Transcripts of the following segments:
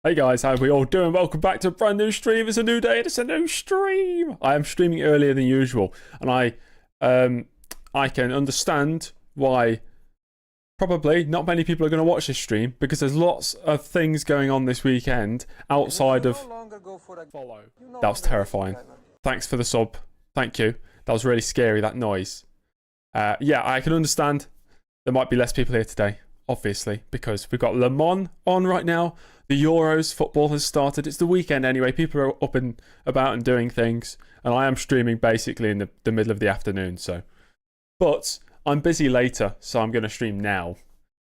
Hey guys, how are we all doing? Welcome back to a brand new stream. It's a new day, it's a new stream. I am streaming earlier than usual, and I can understand why probably not many people are going to watch this stream, because there's lots of things going on this weekend outside of follow. That was terrifying. Thanks for the sub. Thank you. That was really scary, that noise. Yeah, I can understand there might be less people here today, obviously, because we've got Le Mans on right now. The Euros football has started. It's the weekend anyway. People are up and about and doing things. And I am streaming basically in the middle of the afternoon. But I'm busy later, so I'm going to stream now.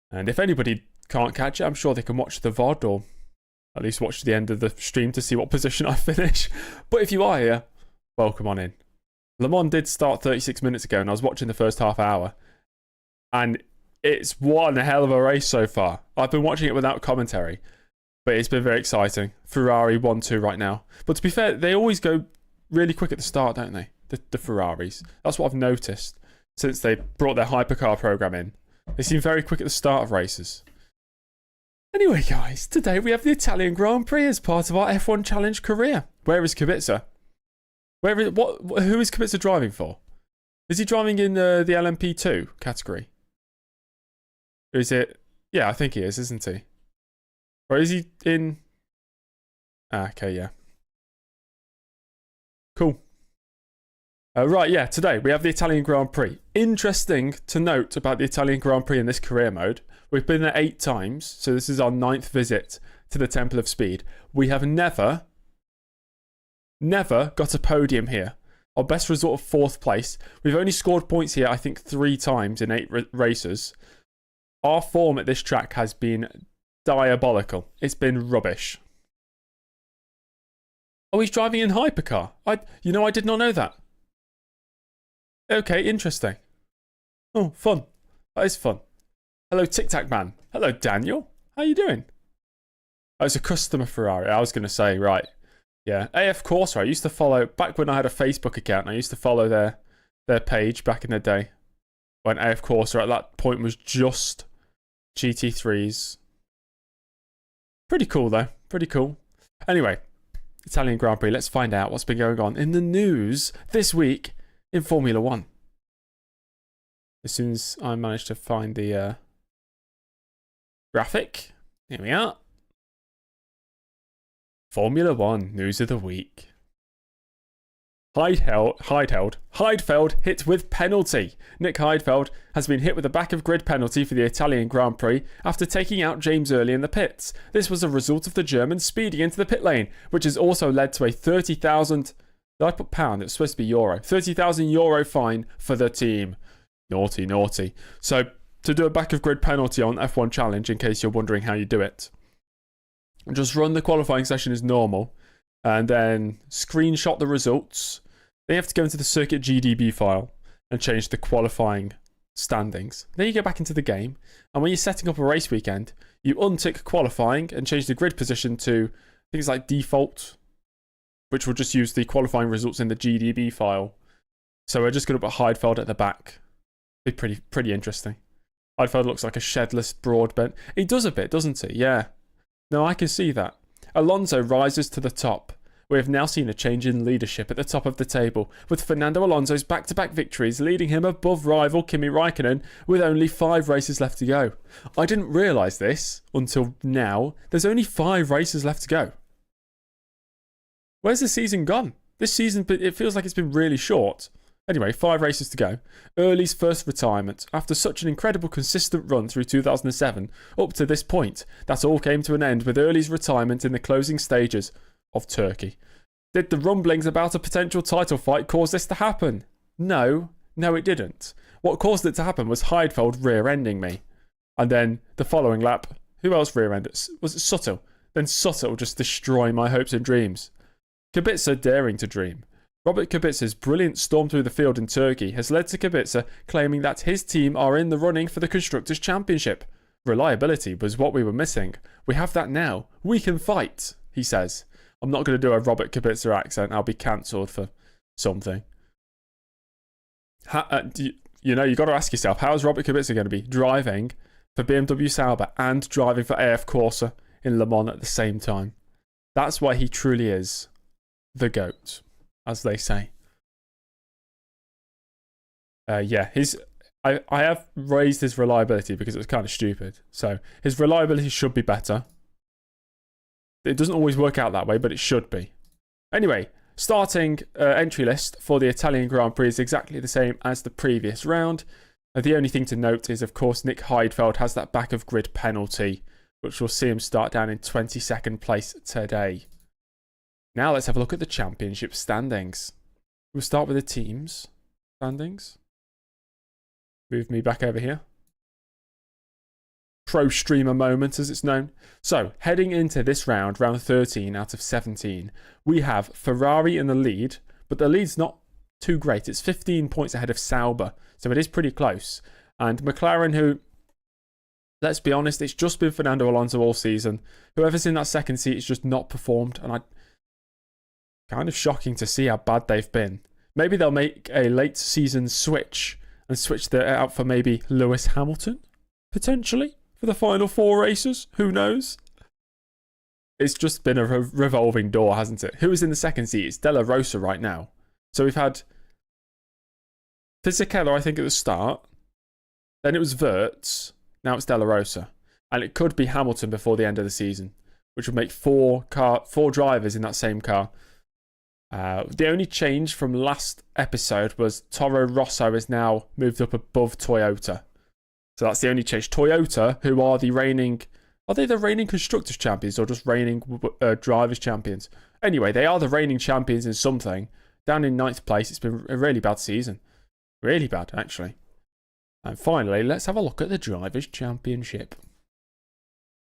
And if anybody can't catch it, I'm sure they can watch the VOD or at least watch the end of the stream to see what position I finish. But if you are here, welcome on in. Le Mans did start 36 minutes ago, and I was watching the first half hour. And it's one hell of a race so far. I've been watching it without commentary, but it's been very exciting. Ferrari 1-2 right now. But to be fair, they always go really quick at the start, don't they? The Ferraris. That's what I've noticed since they brought their hypercar program in. They seem very quick at the start of races. Anyway, guys, today we have the Italian Grand Prix as part of our F1 Challenge career. Where is Kubica? Who is Kubica driving for? Is he driving in the LMP2 category? Or is it... Yeah, I think he is, isn't he? Or is he in... okay, yeah. Cool. Right, yeah, today we have the Italian Grand Prix. Interesting to note about the Italian Grand Prix in this career mode. We've been there 8 times, so this is our 9th visit to the Temple of Speed. We have never got a podium here. Our best result of 4th place. We've only scored points here, I think, 3 times in 8 races. Our form at this track has been diabolical. It's been rubbish. Oh, he's driving in hypercar. I did not know that. Okay, interesting. Oh, fun. That is fun. Hello, Tic Tac Man. Hello, Daniel. How you doing? Oh, it's a customer Ferrari. I was going to say, right. Yeah, AF Corsa. I used to follow, back when I had a Facebook account, I used to follow their page back in the day. When AF Corsa at that point was just GT3s. Pretty cool, though. Pretty cool. Anyway, Italian Grand Prix. Let's find out what's been going on in the news this week in Formula 1. As soon as I manage to find the graphic. Here we are. Formula 1 news of the week. Heidfeld hit with penalty. Nick Heidfeld has been hit with a back of grid penalty for the Italian Grand Prix after taking out James early in the pits. This was a result of the German speeding into the pit lane, which has also led to a 30,000... Did I put pound? It was supposed to be euro. 30,000 euro fine for the team. Naughty, naughty. So, to do a back of grid penalty on F1 Challenge, in case you're wondering how you do it, just run the qualifying session as normal, and then screenshot the results. Then you have to go into the circuit GDB file and change the qualifying standings. Then you go back into the game, and when you're setting up a race weekend, you untick qualifying and change the grid position to things like default, which will just use the qualifying results in the GDB file. So we're just going to put Heidfeld at the back. Be pretty interesting. Heidfeld looks like a shedless broadbent. He does a bit, doesn't he? Yeah. No, I can see that. Alonso rises to the top. We have now seen a change in leadership at the top of the table, with Fernando Alonso's back-to-back victories leading him above rival Kimi Raikkonen with only 5 races left to go. I didn't realise this until now. There's only 5 races left to go. Where's the season gone? This season, it feels like it's been really short. Anyway, 5 races to go. Early's first retirement. After such an incredible consistent run through 2007, up to this point, that all came to an end with Early's retirement in the closing stages of Turkey. Did the rumblings about a potential title fight cause this to happen? No, it didn't. What caused it to happen was Heidfeld rear-ending me. And then the following lap, who else rear-ended? Was it Suttle? Then Suttle just destroying my hopes and dreams. Kubica daring to dream. Robert Kubica's brilliant storm through the field in Turkey has led to Kubica claiming that his team are in the running for the Constructors' Championship. Reliability was what we were missing. We have that now. We can fight, he says. I'm not going to do a Robert Kubica accent. I'll be cancelled for something. You got to ask yourself, how is Robert Kubica going to be driving for BMW Sauber and driving for AF Corsa in Le Mans at the same time. That's why he truly is the GOAT, as they say. Yeah, I have raised his reliability because it was kind of stupid. So his reliability should be better. It doesn't always work out that way, but it should be. Anyway, starting entry list for the Italian Grand Prix is exactly the same as the previous round. The only thing to note is, of course, Nick Heidfeld has that back of grid penalty, which will see him start down in 22nd place today. Now let's have a look at the championship standings. We'll start with the teams standings. Move me back over here. Pro streamer moment, as it's known. So, heading into this round, round 13 out of 17, we have Ferrari in the lead, but the lead's not too great. It's 15 points ahead of Sauber, so it is pretty close. And McLaren, who, let's be honest, it's just been Fernando Alonso all season. Whoever's in that second seat has just not performed, and kind of shocking to see how bad they've been. Maybe they'll make a late season switch and switch that out for maybe Lewis Hamilton, potentially, for the final 4 races. Who knows? It's just been a revolving door, hasn't it? Who is in the second seat? It's Della Rosa right now. So we've had Fisichella, I think, at the start. Then it was Wirtz. Now it's Della Rosa. And it could be Hamilton before the end of the season, which would make 4 drivers in that same car. The only change from last episode was Toro Rosso is now moved up above Toyota. So that's the only change. Toyota, who are the reigning... Are they the reigning Constructors Champions or just reigning Drivers Champions? Anyway, they are the reigning champions in something. Down in 9th place. It's been a really bad season. Really bad, actually. And finally, let's have a look at the Drivers' Championship.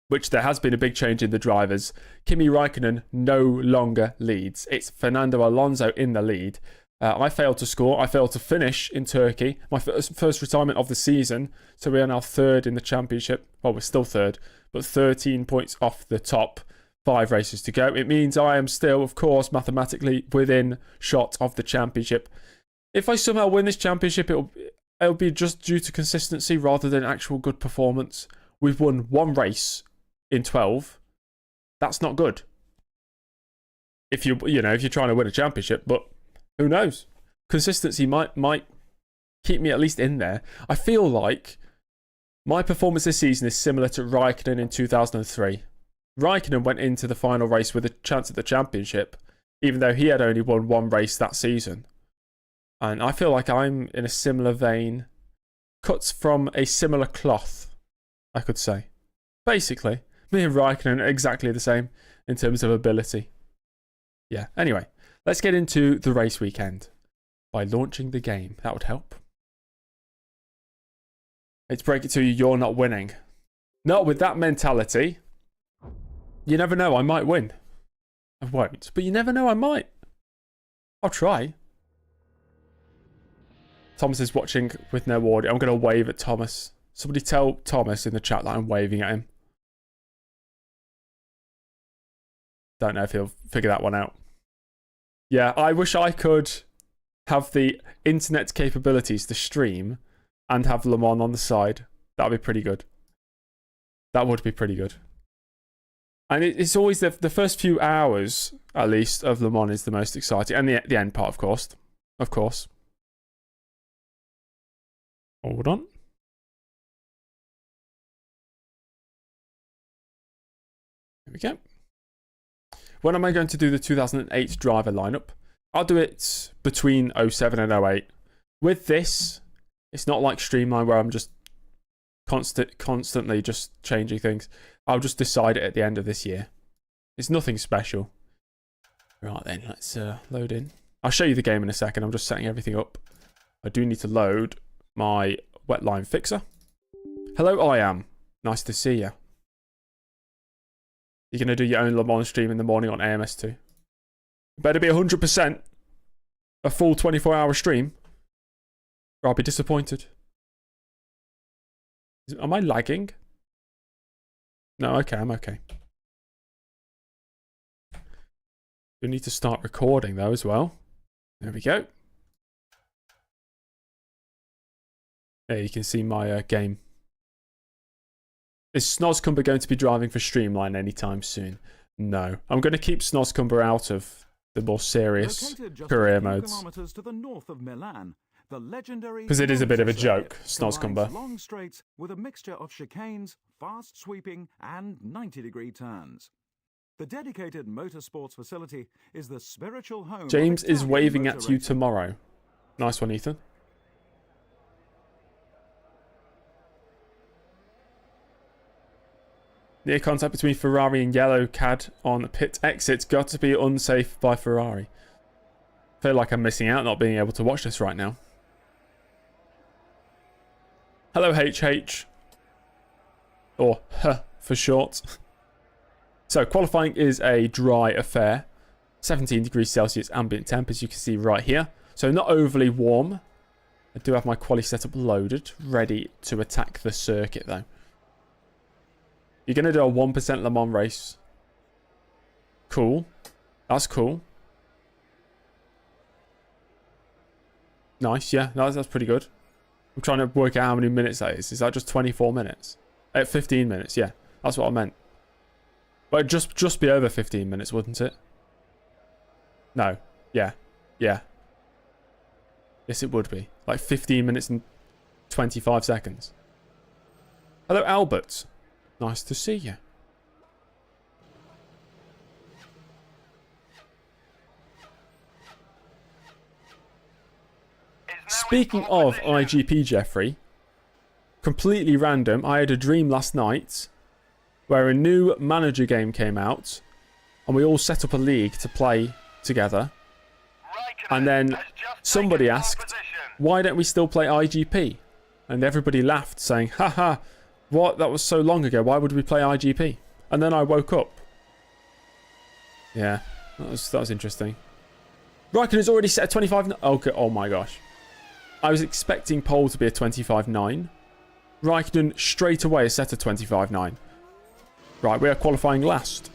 Which there has been a big change in the drivers. Kimi Raikkonen no longer leads. It's Fernando Alonso in the lead. I failed to score. I failed to finish in Turkey. My first retirement of the season. So we are now 3rd in the championship. Well, we're still 3rd, but 13 points off the top. 5 races to go. It means I am still, of course, mathematically within shot of the championship. If I somehow win this championship, it'll be just due to consistency rather than actual good performance. We've won 1 race in 12. That's not good. If you're trying to win a championship, but who knows? Consistency might keep me at least in there. I feel like my performance this season is similar to Raikkonen in 2003. Raikkonen went into the final race with a chance at the championship, even though he had only won 1 race that season. And I feel like I'm in a similar vein, cuts from a similar cloth, I could say. Basically, me and Raikkonen are exactly the same in terms of ability. Yeah, anyway, let's get into the race weekend by launching the game. That would help. Let's break it to you, you're not winning. Not with that mentality. You never know, I might win. I won't, but you never know, I might. I'll try. Thomas is watching with no audio. I'm going to wave at Thomas. Somebody tell Thomas in the chat that I'm waving at him. Don't know if he'll figure that one out. Yeah, I wish I could have the internet capabilities to stream and have Le Mans on the side. That would be pretty good. That would be pretty good. And it's always the first few hours, at least, of Le Mans is the most exciting. And the end part, of course. Of course. Hold on. Here we go. When am I going to do the 2008 driver lineup? I'll do it between 07 and 08. With this, it's not like Streamline where I'm just constantly just changing things. I'll just decide it at the end of this year. It's nothing special. Right then, let's load in. I'll show you the game in a second. I'm just setting everything up. I do need to load my wetline fixer. Hello, I am. Nice to see you. You're going to do your own Le Mans stream in the morning on AMS2. Better be 100%. A full 24-hour stream. Or I'll be disappointed. Am I lagging? No, okay, I'm okay. We need to start recording though as well. There we go. There you can see my game. Is Snozcumber going to be driving for Streamline anytime soon? No. I'm going to keep Snozcumber out of the more serious career modes. To the north of Milan, the legendary because it is a bit of a joke, Snozcumber. Long straights with a mixture of chicanes, fast sweeping, and 90-degree turns. The dedicated motorsports facility is the spiritual home. James is waving at you tomorrow. Nice one, Ethan. Near contact between Ferrari and Yellow Cad on pit exits. Got to be unsafe by Ferrari. Feel like I'm missing out not being able to watch this right now. Hello, HH. Or H for short. So, qualifying is a dry affair. 17 degrees Celsius ambient temp, as you can see right here. So, not overly warm. I do have my quali setup loaded, ready to attack the circuit, though. You're going to do a 1% Le Mans race. Cool. That's cool. Nice, yeah. That's pretty good. I'm trying to work out how many minutes that is. Is that just 24 minutes? 15 minutes, yeah. That's what I meant. But it'd just be over 15 minutes, wouldn't it? No. Yeah. Yeah. Yes, it would be. Like 15 minutes and 25 seconds. Hello, Albert. Nice to see you. Speaking of IGP, Jeffrey, completely random, I had a dream last night where a new manager game came out and we all set up a league to play together. And then somebody asked, why don't we still play IGP? And everybody laughed, saying, haha, what? That was so long ago. Why would we play IGP? And then I woke up. Yeah, that was interesting. Raikkonen's already set a 25. Okay, oh my gosh. I was expecting pole to be a 25.9. Raikkonen straight away has set a 25.9. Right, we are qualifying last.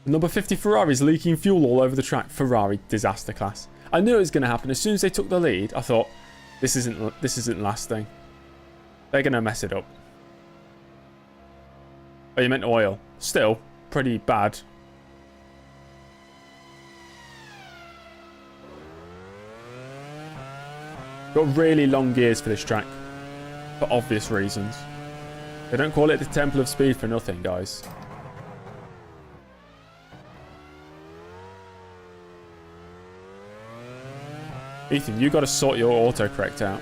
Number 50 Ferrari's leaking fuel all over the track. Ferrari disaster class. I knew it was going to happen. As soon as they took the lead, I thought, this isn't lasting. They're going to mess it up. Oh, you meant oil. Still, pretty bad. Got really long gears for this track. For obvious reasons. They don't call it the Temple of Speed for nothing, guys. Ethan, you got to sort your autocorrect out.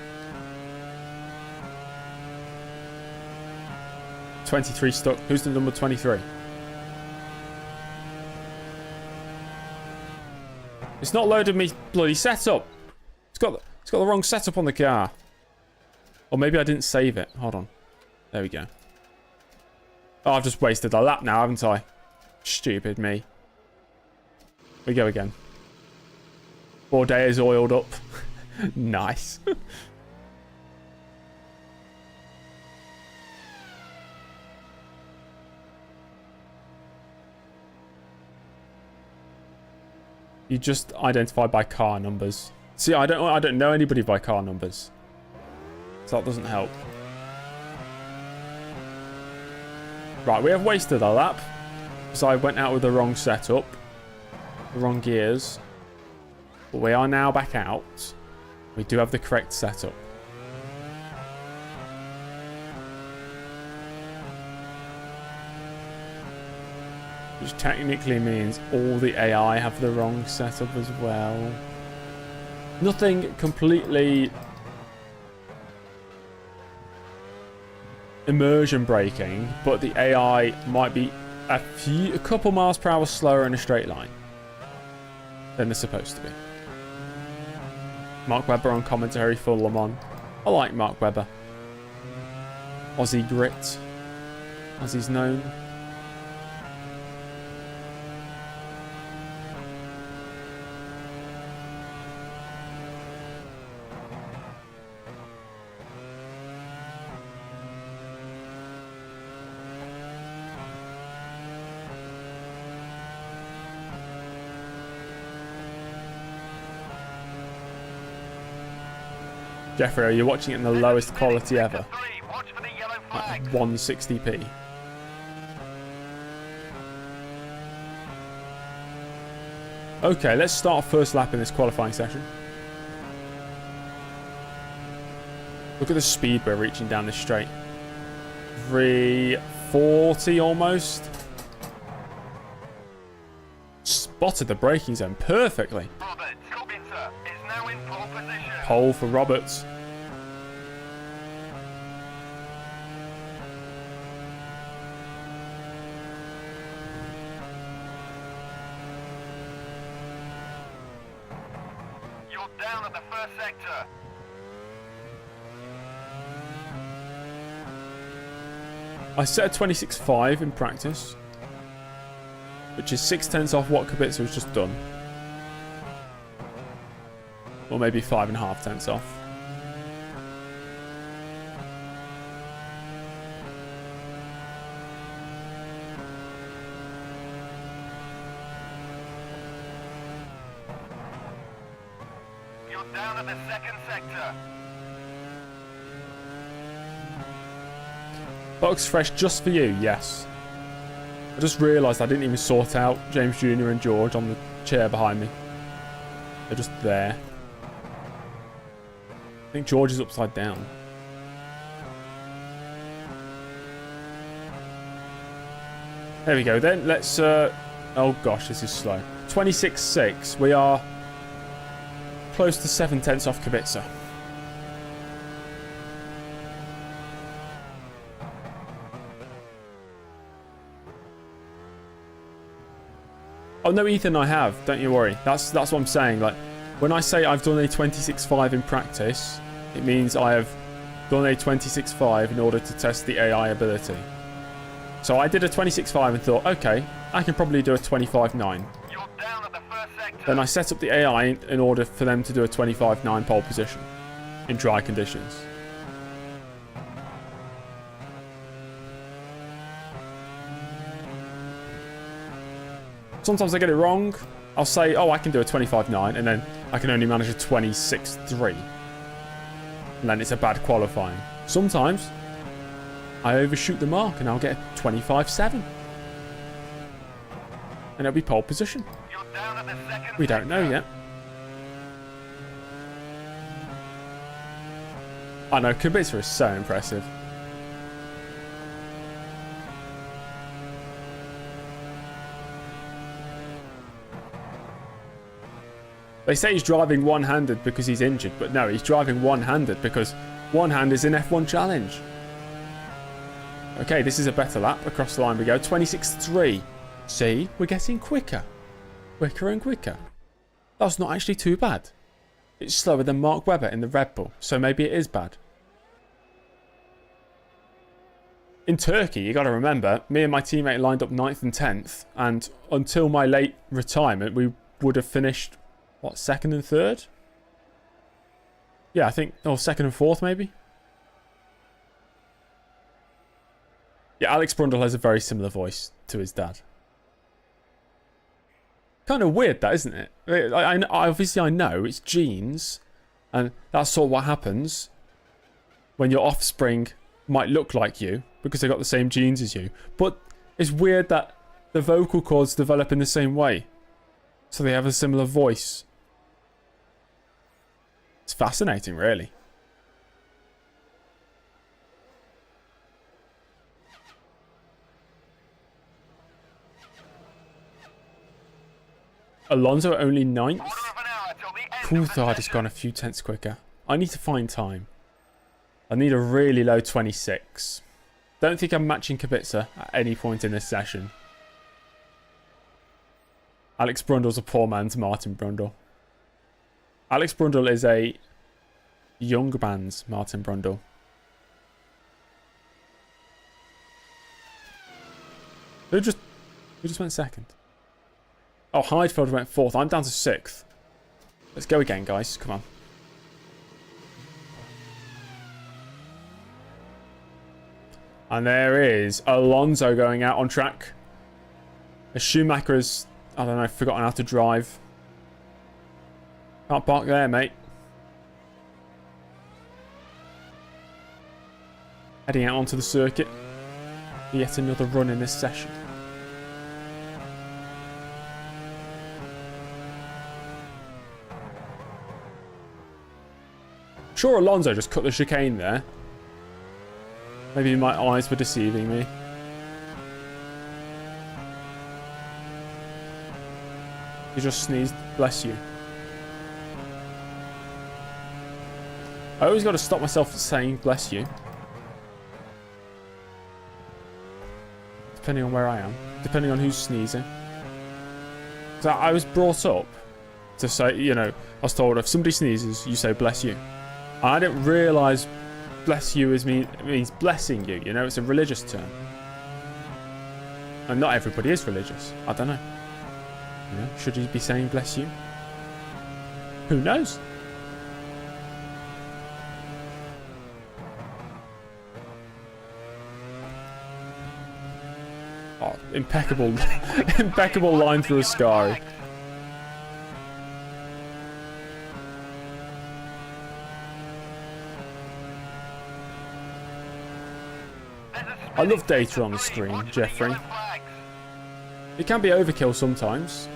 23 stuck. Who's the number 23? It's not loaded me bloody setup. It's got the wrong setup on the car. Or maybe I didn't save it. Hold on. There we go. Oh, I've just wasted a lap now, haven't I? Stupid me. We go again. Bourdais is oiled up. Nice. You just identify by car numbers. See, I don't know anybody by car numbers. So that doesn't help. Right, we have wasted a lap. Because I went out with the wrong setup. The wrong gears. But we are now back out. We do have the correct setup. Which technically means all the AI have the wrong setup as well. Nothing completely immersion breaking, but the AI might be a couple miles per hour slower in a straight line than they're supposed to be. Mark Webber on commentary for Le Mans. I like Mark Webber. Aussie Grit, as he's known. Jeffrey, are you watching it in the lowest quality ever? Like 160p. Okay, let's start first lap in this qualifying session. Look at the speed we're reaching down this straight. 340 almost. Spotted the braking zone perfectly. Pole for Roberts. You're down at the first sector. I set a 26.5 in practice, which is 0.6 off what Kubica has just done. Or maybe 5.5 off. You're down at the second sector. Box fresh just for you, yes. I just realised I didn't even sort out James Jr. and George on the chair behind me. They're just there. I think George is upside down. There we go then. Let's... oh gosh, this is slow. 26.6. We are close to 0.7 off Kubica. Oh no, Ethan, I have. Don't you worry. That's what I'm saying. Like, when I say I've done a 26.5 in practice, it means I have done a 26.5 in order to test the AI ability. So I did a 26.5 and thought, okay, I can probably do a 25.9. You're down at the first sector. Then I set up the AI in order for them to do a 25.9 pole position in dry conditions. Sometimes I get it wrong. I'll say, oh, I can do a 25.9, and then I can only manage a 26.3. And then it's a bad qualifying. Sometimes I overshoot the mark and I'll get a 25.7. And it'll be pole position. You're down at the second We don't know yet. I know, Kubica is so impressive. They say he's driving one-handed because he's injured, but no, he's driving one-handed because one hand is an F1 challenge. Okay, this is a better lap. Across the line we go. 26.3. See, we're getting quicker. Quicker and quicker. That's not actually too bad. It's slower than Mark Webber in the Red Bull, so maybe it is bad. In Turkey, you got to remember, me and my teammate lined up 9th and 10th, and until my late retirement, we would have finished... what, 2nd and 3rd? Yeah, I think... or 2nd and 4th, maybe? Yeah, Alex Brundle has a very similar voice to his dad. Kind of weird, that, isn't it? Obviously, I know it's genes, and that's sort of what happens when your offspring might look like you, because they've got the same genes as you. But it's weird that the vocal cords develop in the same way. So they have a similar voice. It's fascinating, really. Alonso only 9th. Coulthard has gone a few tenths quicker. I need to find time. I need a really low 26. Don't think I'm matching Kubica at any point in this session. Alex Brundle's a poor man's Martin Brundle. Alex Brundle is a young man's Martin Brundle. Who just went 2nd? Oh, Heidfeld went 4th. I'm down to 6th. Let's go again, guys. Come on. And there is Alonso going out on track. A Schumacher has, I don't know, forgotten how to drive. Can't park there, mate. Heading out onto the circuit. Yet another run in this session. Sure, Alonso just cut the chicane there. Maybe my eyes were deceiving me. You just sneezed. Bless you. I always got to stop myself saying bless you. Depending on where I am. Depending on who's sneezing. So I was brought up to say, you know, I was told if somebody sneezes, you say bless you. I didn't realise bless you means blessing you. You know, it's a religious term. And not everybody is religious. I don't know. You know, should he be saying bless you? Who knows? Oh, impeccable, impeccable line through a sky. I love data on the screen, Jeffrey. It can be overkill sometimes.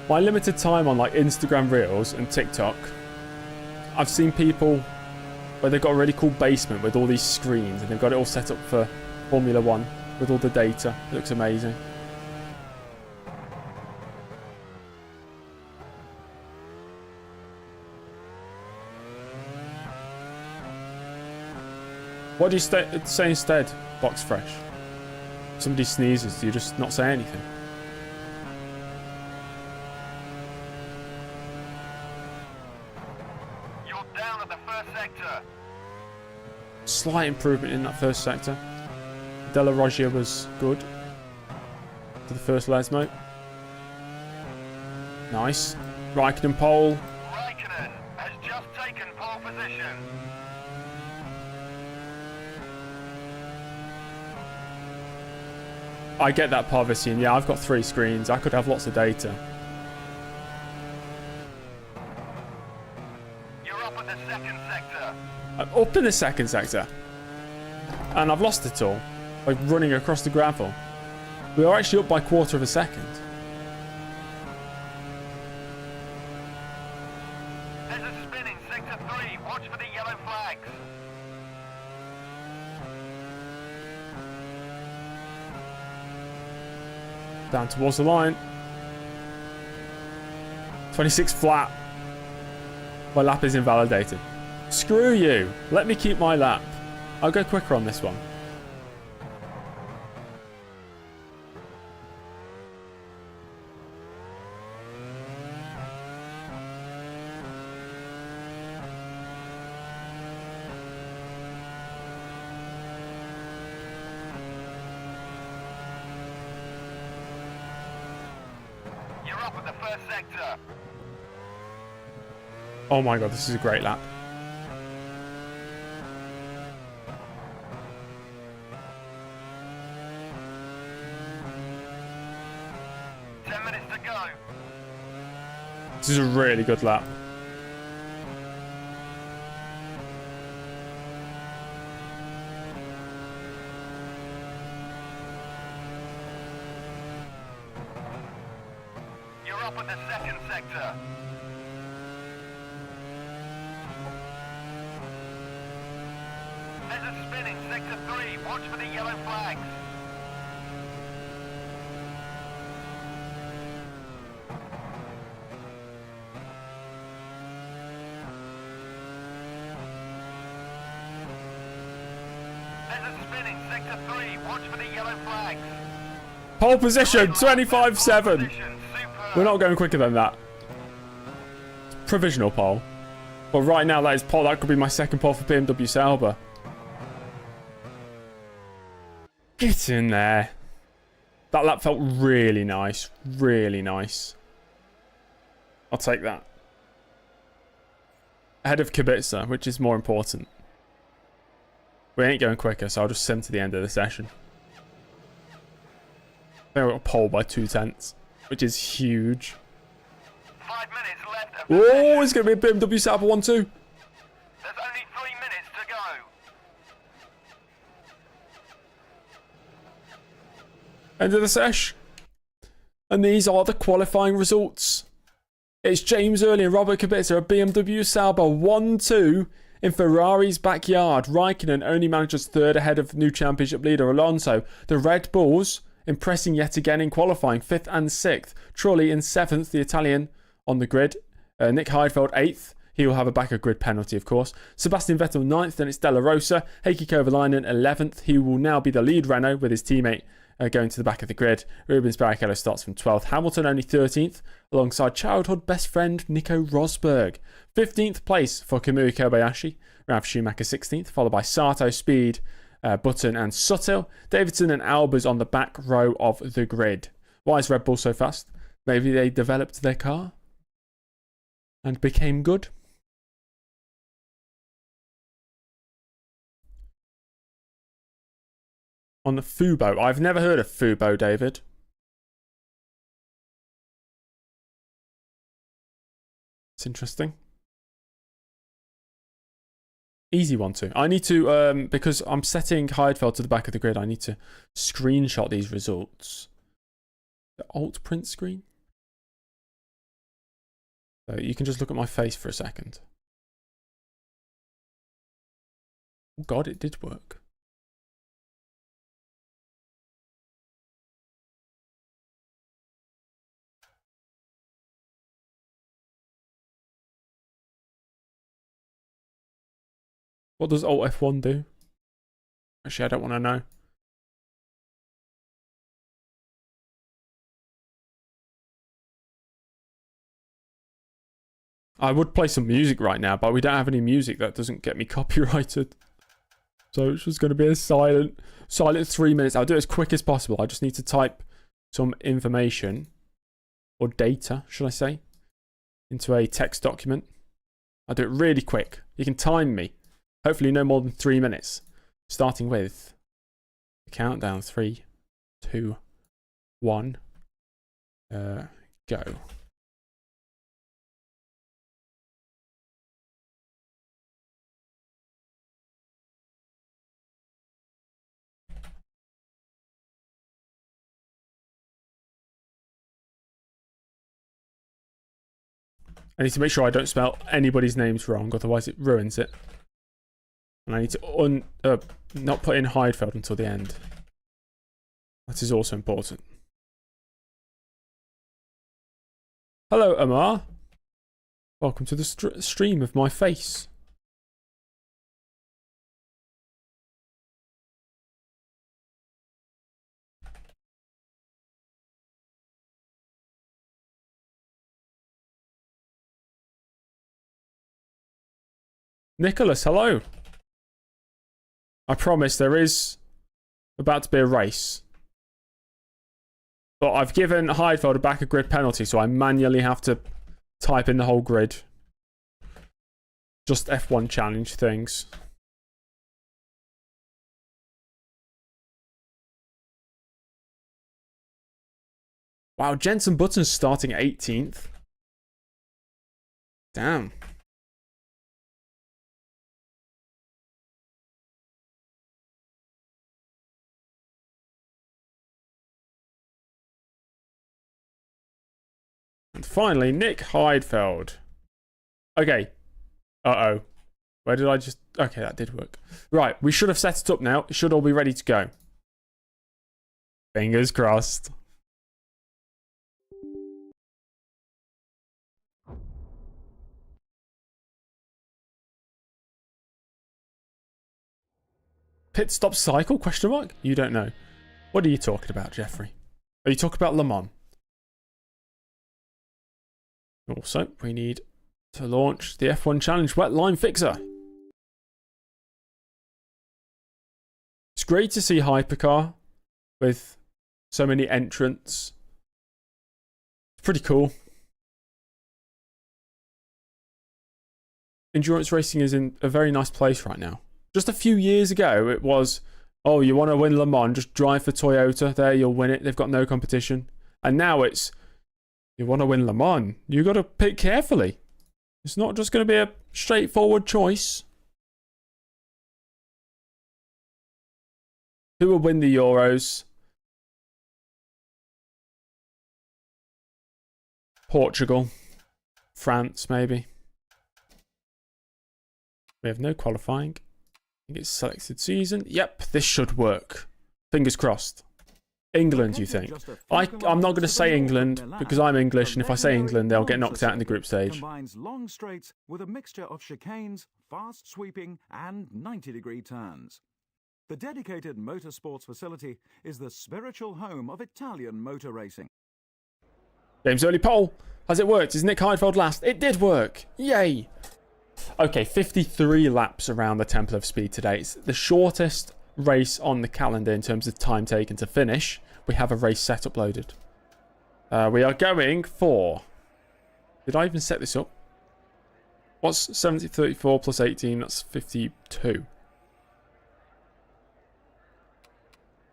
My limited time on like Instagram Reels and TikTok, I've seen people where they've got a really cool basement with all these screens and they've got it all set up for Formula 1 with all the data. It looks amazing. What do you say instead, Box Fresh? Somebody sneezes, do you just not say anything? You're down at the first sector. Slight improvement in that first sector. Della Roggia was good for the first Lesmo. Nice. Raikkonen pole. Raikkonen has just taken pole position. I get that, Parvisian. Yeah, I've got 3 screens. I could have lots of data. You're up at the second sector. I'm up in the second sector. And I've lost it all. Like running across the gravel. We are actually up by 1/4 of a second. There's a spin in sector 3. Watch for the yellow flags. Down towards the line. 26 flat. My lap is invalidated. Screw you. Let me keep my lap. I'll go quicker on this one. You're up at the first sector. Oh my god, this is a great lap. This is a really good lap. You're up at the second sector. There's a spin in sector 3. Watch for the yellow flags. Sector 3, watch for the yellow flags. Pole position, 25.7. We're not going quicker than that. Provisional pole. But right now, that is pole. That could be my second pole for BMW Sauber. Get in there. That lap felt really nice. Really nice. I'll take that. Ahead of Kubica, which is more important. We ain't going quicker, so I'll just sim to the end of the session. I think I got a pole by 2/10, which is huge. 5 minutes left. Oh, it's going to be a BMW Sauber 1-2. There's only 3 minutes to go. End of the sesh. And these are the qualifying results. It's James Early and Robert Kubica, a BMW Sauber 1-2 in Ferrari's backyard. Raikkonen only manages third ahead of new championship leader Alonso. The Red Bulls impressing yet again in qualifying, 5th and 6th. Trulli in 7th, the Italian on the grid. Nick Heidfeld 8th. He will have a back of grid penalty, of course. Sebastian Vettel 9th, then it's Della Rosa. Heikki Kovalainen 11th. He will now be the lead Renault with his teammate going to the back of the grid. Rubens Barrichello starts from 12th. Hamilton only 13th, alongside childhood best friend Nico Rosberg. 15th place for Kamui Kobayashi. Ralf Schumacher 16th, followed by Sato, Speed, Button and Suttil. Davidson and Albers on the back row of the grid. Why is Red Bull so fast? Maybe they developed their car and became good. On the Fubo. I've never heard of Fubo, David. It's interesting. Easy one too. I need to, because I'm setting Heidfeld to the back of the grid, I need to screenshot these results. The alt print screen. So you can just look at my face for a second. Oh God, it did work. What does Alt F1 do? Actually, I don't want to know. I would play some music right now, but we don't have any music that doesn't get me copyrighted. So it's just going to be a silent 3 minutes. I'll do it as quick as possible. I just need to type some information, or data, should I say, into a text document. I'll do it really quick. You can time me. Hopefully no more than 3 minutes. Starting with the countdown. 3, 2, 1. Go. I need to make sure I don't spell anybody's names wrong, otherwise it ruins it. And I need to not put in Heidfeld until the end. That is also important. Hello, Amar. Welcome to the stream of my face. Nicholas, hello. I promise there is about to be a race. But I've given Heidfeld a back of grid penalty, so I manually have to type in the whole grid. Just F1 challenge things. Wow, Jenson Button's starting 18th. Damn. And finally, Nick Heidfeld. Okay. Uh-oh. Where did I just... Okay, that did work. Right, we should have set it up now. It should all be ready to go. Fingers crossed. Pit stop cycle? Question mark? You don't know. What are you talking about, Jeffrey? Are you talking about Le Mans? Also, we need to launch the F1 Challenge Wet Line Fixer. It's great to see Hypercar with so many entrants. It's pretty cool. Endurance racing is in a very nice place right now. Just a few years ago, it was, oh, you want to win Le Mans, just drive for Toyota. There, you'll win it. They've got no competition. And now it's, you want to win Le Mans, you got to pick carefully. It's not just going to be a straightforward choice. Who will win the Euros? Portugal. France, maybe. We have no qualifying. I think it's selected season. Yep, this should work. Fingers crossed. England, you think? I'm not going to say England because I'm English, and if I say England, they'll get knocked out in the group stage. Combines long straights with a mixture of chicanes, fast sweeping, and 90-degree turns. The dedicated motorsports facility is the spiritual home of Italian motor racing. James Early pole. Has it worked? Is Nick Heidfeld last? It did work. Yay. Okay, 53 laps around the Temple of Speed today. It's the shortest race on the calendar in terms of time taken to finish. We have a race set uploaded. We are going for... Did I even set this up? What's 70, 34 plus 18? That's 52.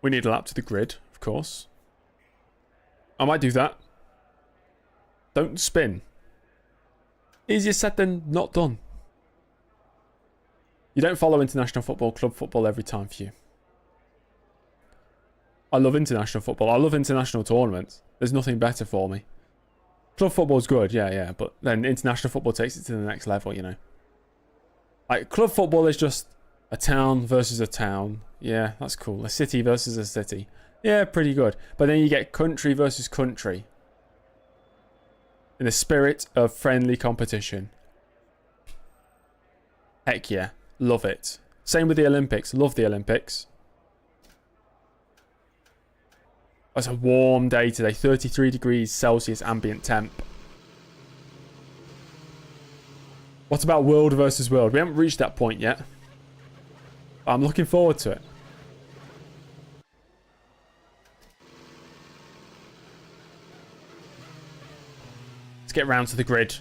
We need a lap to the grid, of course. I might do that. Don't spin. Easier said than not done. You don't follow international football, club football every time for you. I love international football. I love international tournaments. There's nothing better for me. Club football's good, yeah, but then international football takes it to the next level, you know. Like, club football is just a town versus a town. Yeah, that's cool. A city versus a city. Yeah, pretty good. But then you get country versus country. In the spirit of friendly competition. Heck yeah. Love it. Same with the Olympics. Love the Olympics. It's a warm day today. 33 degrees Celsius ambient temp. What about world versus world? We haven't reached that point yet. I'm looking forward to it. Let's get round to the grid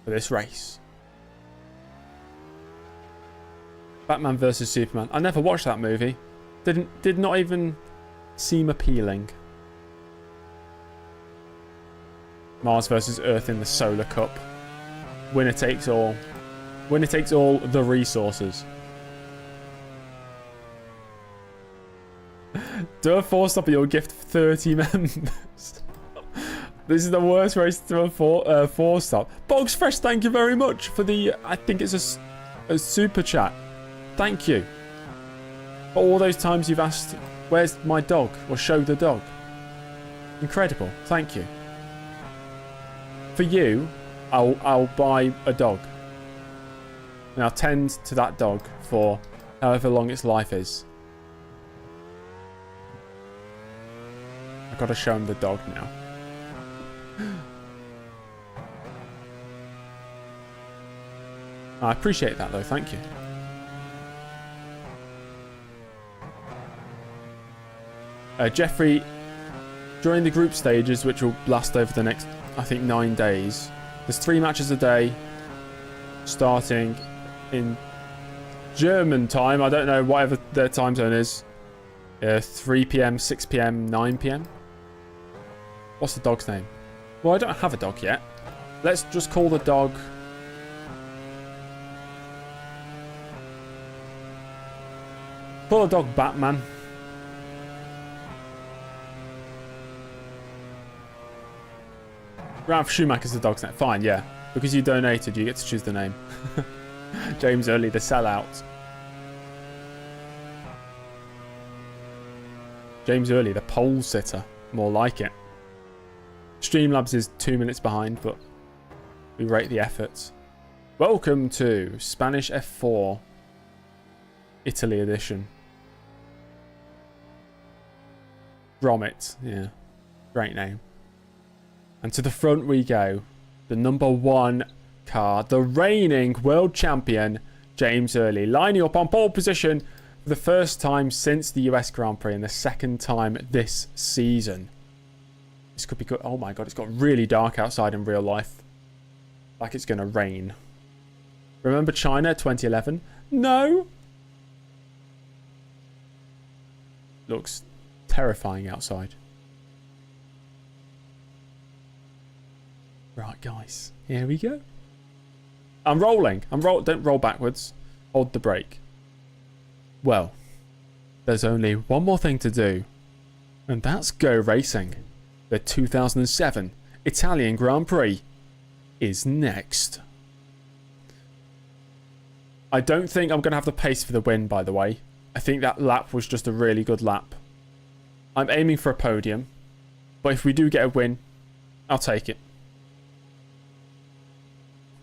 for this race. Batman versus Superman. I never watched that movie. Did not even seem appealing. Mars versus Earth in the Solar Cup. Winner takes all. Winner takes all the resources. Do a 4-stop and you'll gift 30 members. This is the worst race to do a 4-stop. Bogs Fresh, thank you very much for the... I think it's a super chat. Thank you. For all those times you've asked, where's my dog? Or show the dog. Incredible. Thank you. For you, I'll buy a dog. And I'll tend to that dog for however long its life is. I've got to show him the dog now. I appreciate that though, thank you. Jeffrey, during the group stages, which will last over the next, I think, 9 days, there's 3 matches a day, starting in German time. I don't know, whatever their time zone is. 3 p.m, 6 p.m, 9 p.m. What's the dog's name? Well, I don't have a dog yet. Let's just call the dog... Call the dog Batman. Ralph Schumacher's the dog's name. Fine, yeah. Because you donated, you get to choose the name. James Early, the sellout. James Early, the pole sitter. More like it. Streamlabs is 2 minutes behind, but we rate the efforts. Welcome to Spanish F4 Italy edition. Gromit, yeah. Great name. And to the front we go. The number 1 car, the reigning world champion, James Early, lining up on pole position for the first time since the US Grand Prix and the second time this season. This could be good. Oh my god, it's got really dark outside in real life. Like it's going to rain. Remember China 2011? No. Looks terrifying outside. Right, guys. Here we go. I'm rolling. Don't roll backwards. Hold the brake. Well, there's only one more thing to do. And that's go racing. The 2007 Italian Grand Prix is next. I don't think I'm going to have the pace for the win, by the way. I think that lap was just a really good lap. I'm aiming for a podium, but if we do get a win, I'll take it.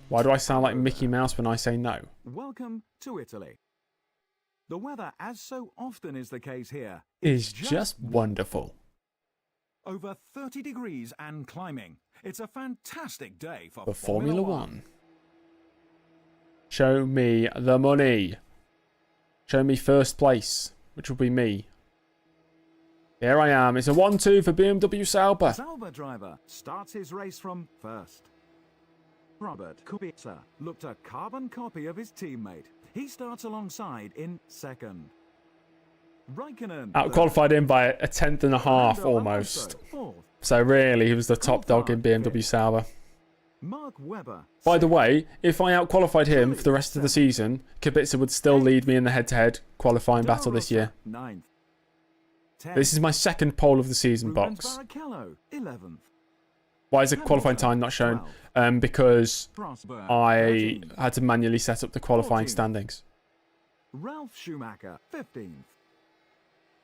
Why do I sound like Mickey Mouse when I say no? Welcome to Italy. The weather, as so often is the case here, Is just wonderful. over 30 degrees and climbing. It's a fantastic day for For Formula One. Show me the money. Show me first place, which will be me. Here I am. It's a 1-2 for BMW Sauber. Sauber driver starts his race from first. Robert Kubica looked a carbon copy of his teammate. He starts alongside in second. Raikkonen Out-qualified him by a tenth and a half Fernando almost. Alonso, fourth. So really, he was the top dog in BMW Sauber. Mark Webber. By the way, if I out-qualified him for the rest of the season, Kubica would still lead me in the head-to-head qualifying battle this year. Ninth. This is my second pole of the season Rubens box. Barrichello, 11th. Why is the qualifying time not shown? Because Rosberg, I 13th. had to manually set up the qualifying 14th. standings. Ralph Schumacher, 15th.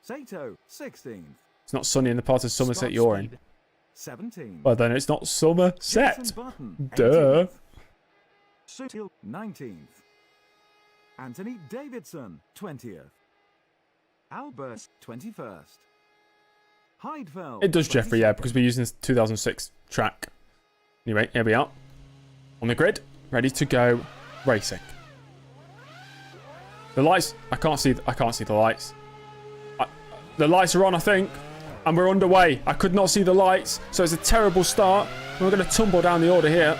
Sato, 16th. It's not sunny in the part of Somerset you're in. 17th. Well, then it's not Somerset. Jenson Button, Duh. 18th. Sutil, 19th. Anthony Davidson, 20th. Albers, 21st. Heidfeld. It does, Jeffrey, yeah, 22nd. because we're using this 2006 track. Anyway, here we are. On the grid, ready to go racing. The lights, I can't see the lights. The lights are on, I think, and we're underway. I could not see the lights, so it's a terrible start. We're going to tumble down the order here.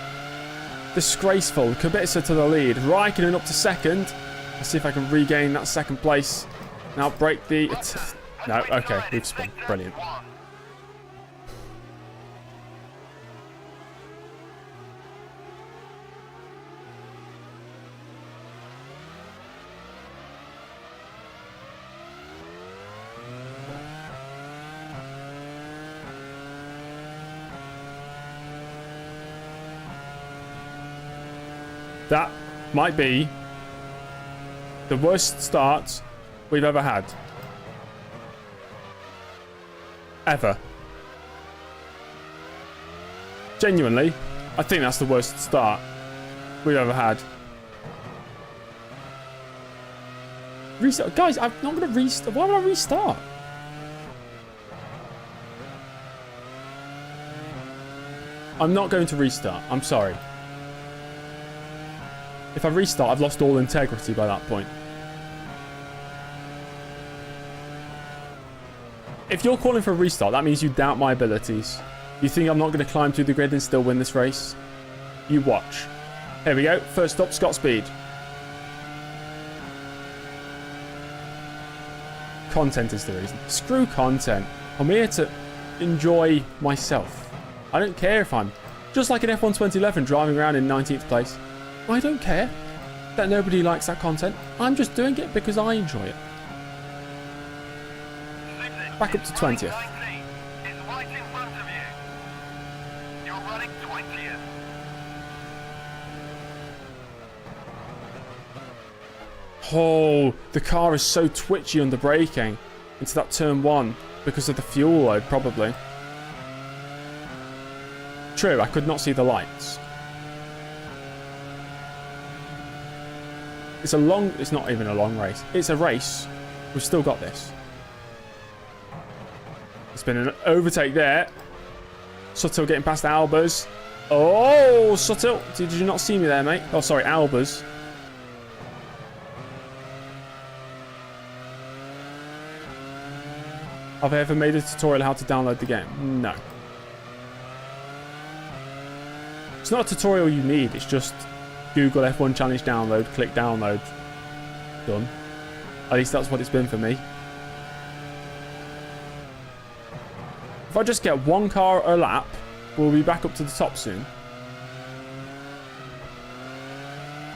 Disgraceful. Kubica to the lead. Raikkonen up to second. Let's see if I can regain that second place. Now break the... No, okay, we've spun. Brilliant. That might be the worst start we've ever had. Ever. Genuinely, I think that's the worst start we've ever had. Restart. Guys, I'm not going to restart. Why would I restart? I'm not going to restart. I'm sorry. If I restart, I've lost all integrity by that point. If you're calling for a restart, that means you doubt my abilities. You think I'm not going to climb through the grid and still win this race? You watch. Here we go. First up, Scott Speed. Content is the reason. Screw content. I'm here to enjoy myself. I don't care if I'm just like an F1 2011 driving around in 19th place. I don't care that nobody likes that content. I'm just doing it because I enjoy it. Back up to 20th. It's right in front of you. You're running 20th. Oh, the car is so twitchy under braking into that turn 1 because of the fuel load, probably. True, I could not see the lights. It's not even a long race. It's a race. We've still got this. It's been an overtake there. Sutil getting past Albers. Oh, Sutil. Did you not see me there, mate? Oh, sorry, Albers. Have I ever made a tutorial how to download the game? No. It's not a tutorial you need. It's just Google F1 Challenge download, click download. Done. At least that's what it's been for me. If I just get one car a lap, we'll be back up to the top soon.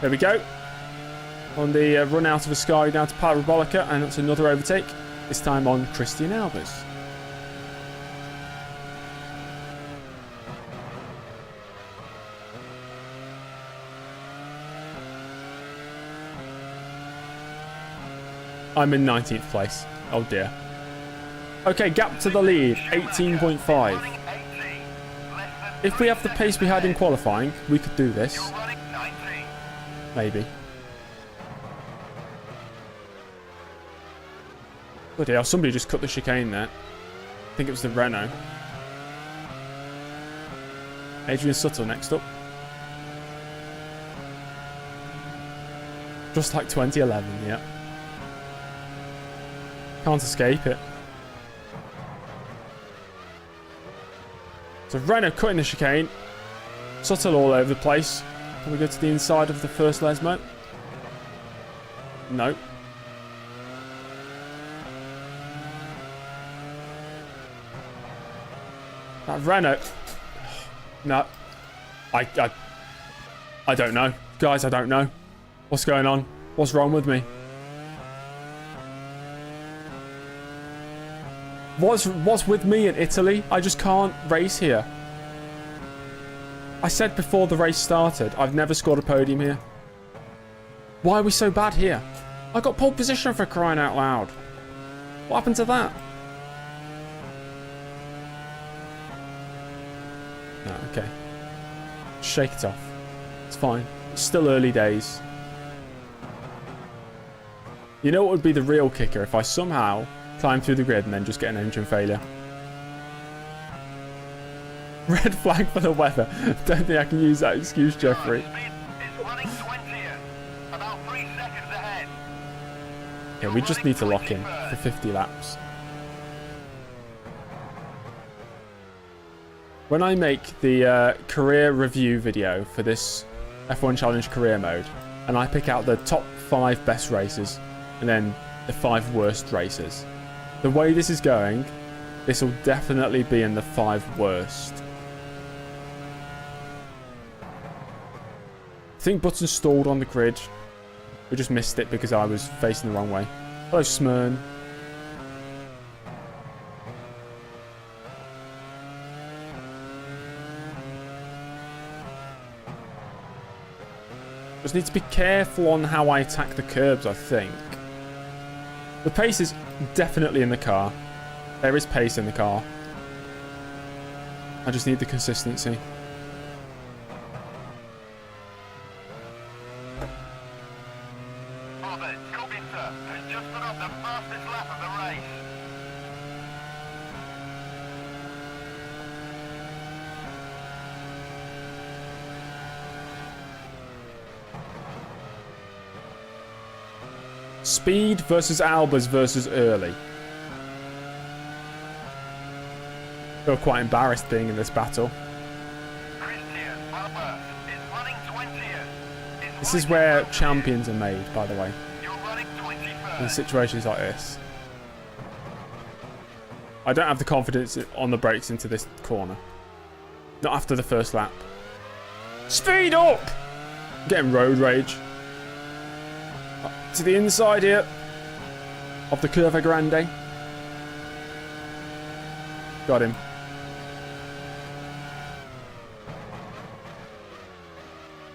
There we go. On the run out of Ascari down to Parabolica, and that's another overtake. This time on Christian Albers. I'm in 19th place. Oh dear. Okay, gap to the lead, 18.5. If we have the pace we had in qualifying, we could do this. You're running 19. Maybe. Bloody hell, somebody just cut the chicane there. I think it was the Renault. Adrian Suttle next up. Just like 2011, yeah. Can't escape it. So Renault cutting the chicane. Suttle all over the place. Can we go to the inside of the first Lesmo? No. That Renault. No. I don't know. Guys, I don't know. What's going on? What's wrong with me? What's with me in Italy? I just can't race here. I said before the race started, I've never scored a podium here. Why are we so bad here? I got pole position for crying out loud. What happened to that? No, okay. Shake it off. It's fine. It's still early days. You know what would be the real kicker if I somehow climb through the grid and then just get an engine failure? Red flag for the weather. Don't think I can use that excuse, Jeffrey. It's running 20th. About 3 seconds ahead. Yeah, we just need to lock in for 50 laps. When I make the career review video for this F1 Challenge career mode, and I pick out the top 5 best races, and then the 5 worst races, the way this is going, this will definitely be in the 5 worst. I think Button stalled on the grid. We just missed it because I was facing the wrong way. Hello, Smyrn. Just need to be careful on how I attack the curbs, I think. The pace is definitely in the car. There is pace in the car. I just need the consistency. Robert Kubica has just put up the fastest lap of the race. Speed versus Albers versus early. I feel quite embarrassed being in this battle. Christian Albers is running 20th. This is where champions are made, by the way, You're running in 21st. situations like this. I don't have the confidence on the brakes into this corner. Not after the first lap. Speed up! I'm getting road rage. Up to the inside here of the Curva Grande. Got him.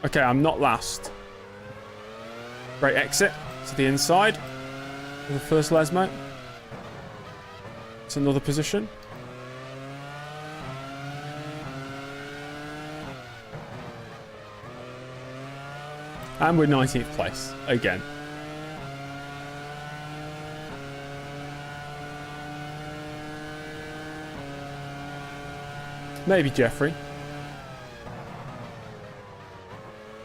Okay, I'm not last. Great exit to the inside of the first Lesmo. It's another position. And we're 19th place again. Maybe Jeffrey.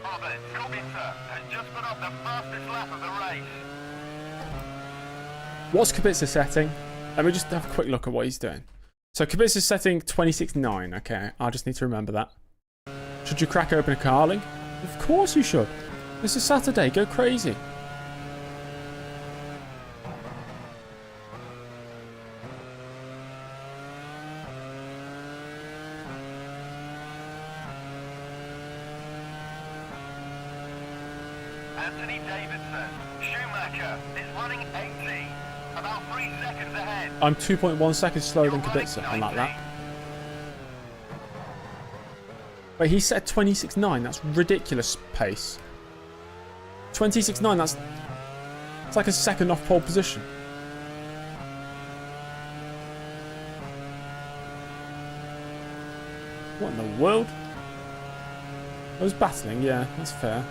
Robert Kubica has just put up the fastest lap of the race. What's Kubica setting? Let me just have a quick look at what he's doing. So Kubica's setting 26.9. Okay, I just need to remember that. Should you crack open a Carling? Of course you should. This is Saturday. Go crazy. Anthony Davidson. Schumacher is running 18. About 3 seconds ahead. I'm 2.1 seconds slower than Kubica on that lap. Wait, he set 26.9. That's ridiculous pace. 26.9, that's like a second off pole position. What in the world? I was battling, yeah, that's fair.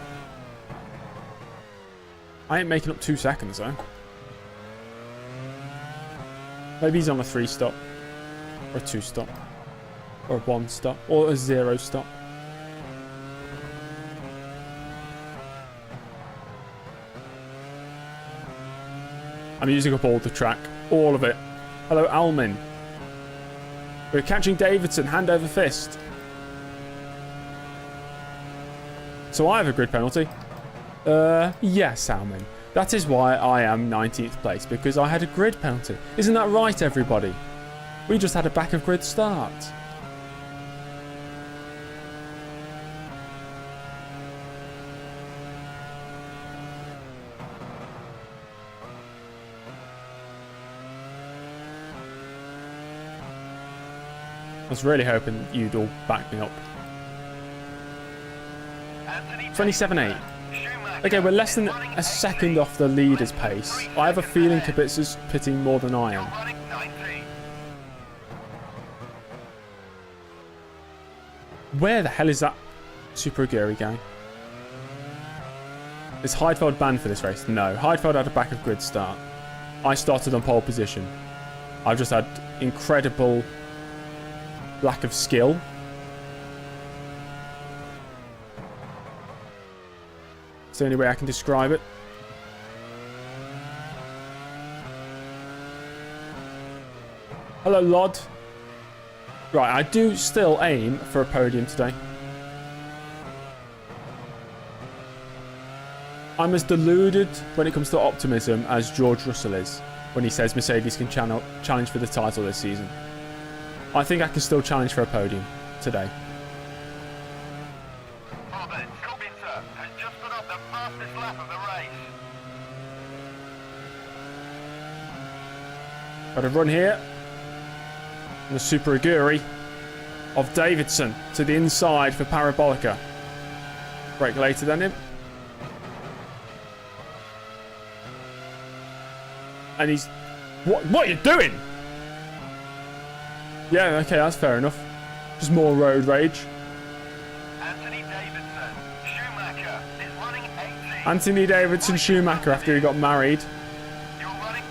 I ain't making up 2 seconds though. Maybe he's on a 3-stop. Or a 2-stop. Or a 1-stop. Or a 0-stop. I'm using up all the track. All of it. Hello, Almin. We're catching Davidson, hand over fist. So I have a grid penalty. Yes, Almin. That is why I am 19th place, because I had a grid penalty. Isn't that right, everybody? We just had a back of grid start. I was really hoping you'd all back me up. 27.8. Okay, we're less than a second off the leader's pace. I have a feeling Kubica's pitting more than I am. Where the hell is that Super Aguri going? Is Heidfeld banned for this race? No. Heidfeld had a back of grid start. I started on pole position. I've just had incredible lack of skill. It's the only way I can describe it. Hello, Lod. Right, I do still aim for a podium today. I'm as deluded when it comes to optimism as George Russell is when he says Mercedes can challenge for the title this season. I think I can still challenge for a podium today. Kubica has just put up the fastest lap of the race. Got a run here. And the Super Aguri of Davidson to the inside for Parabolica. Brake later than him. And he's... What are you doing? Yeah, okay, that's fair enough. Just more road rage. Anthony Davidson, Schumacher is running 18. Anthony Davidson Schumacher after he got married. You're running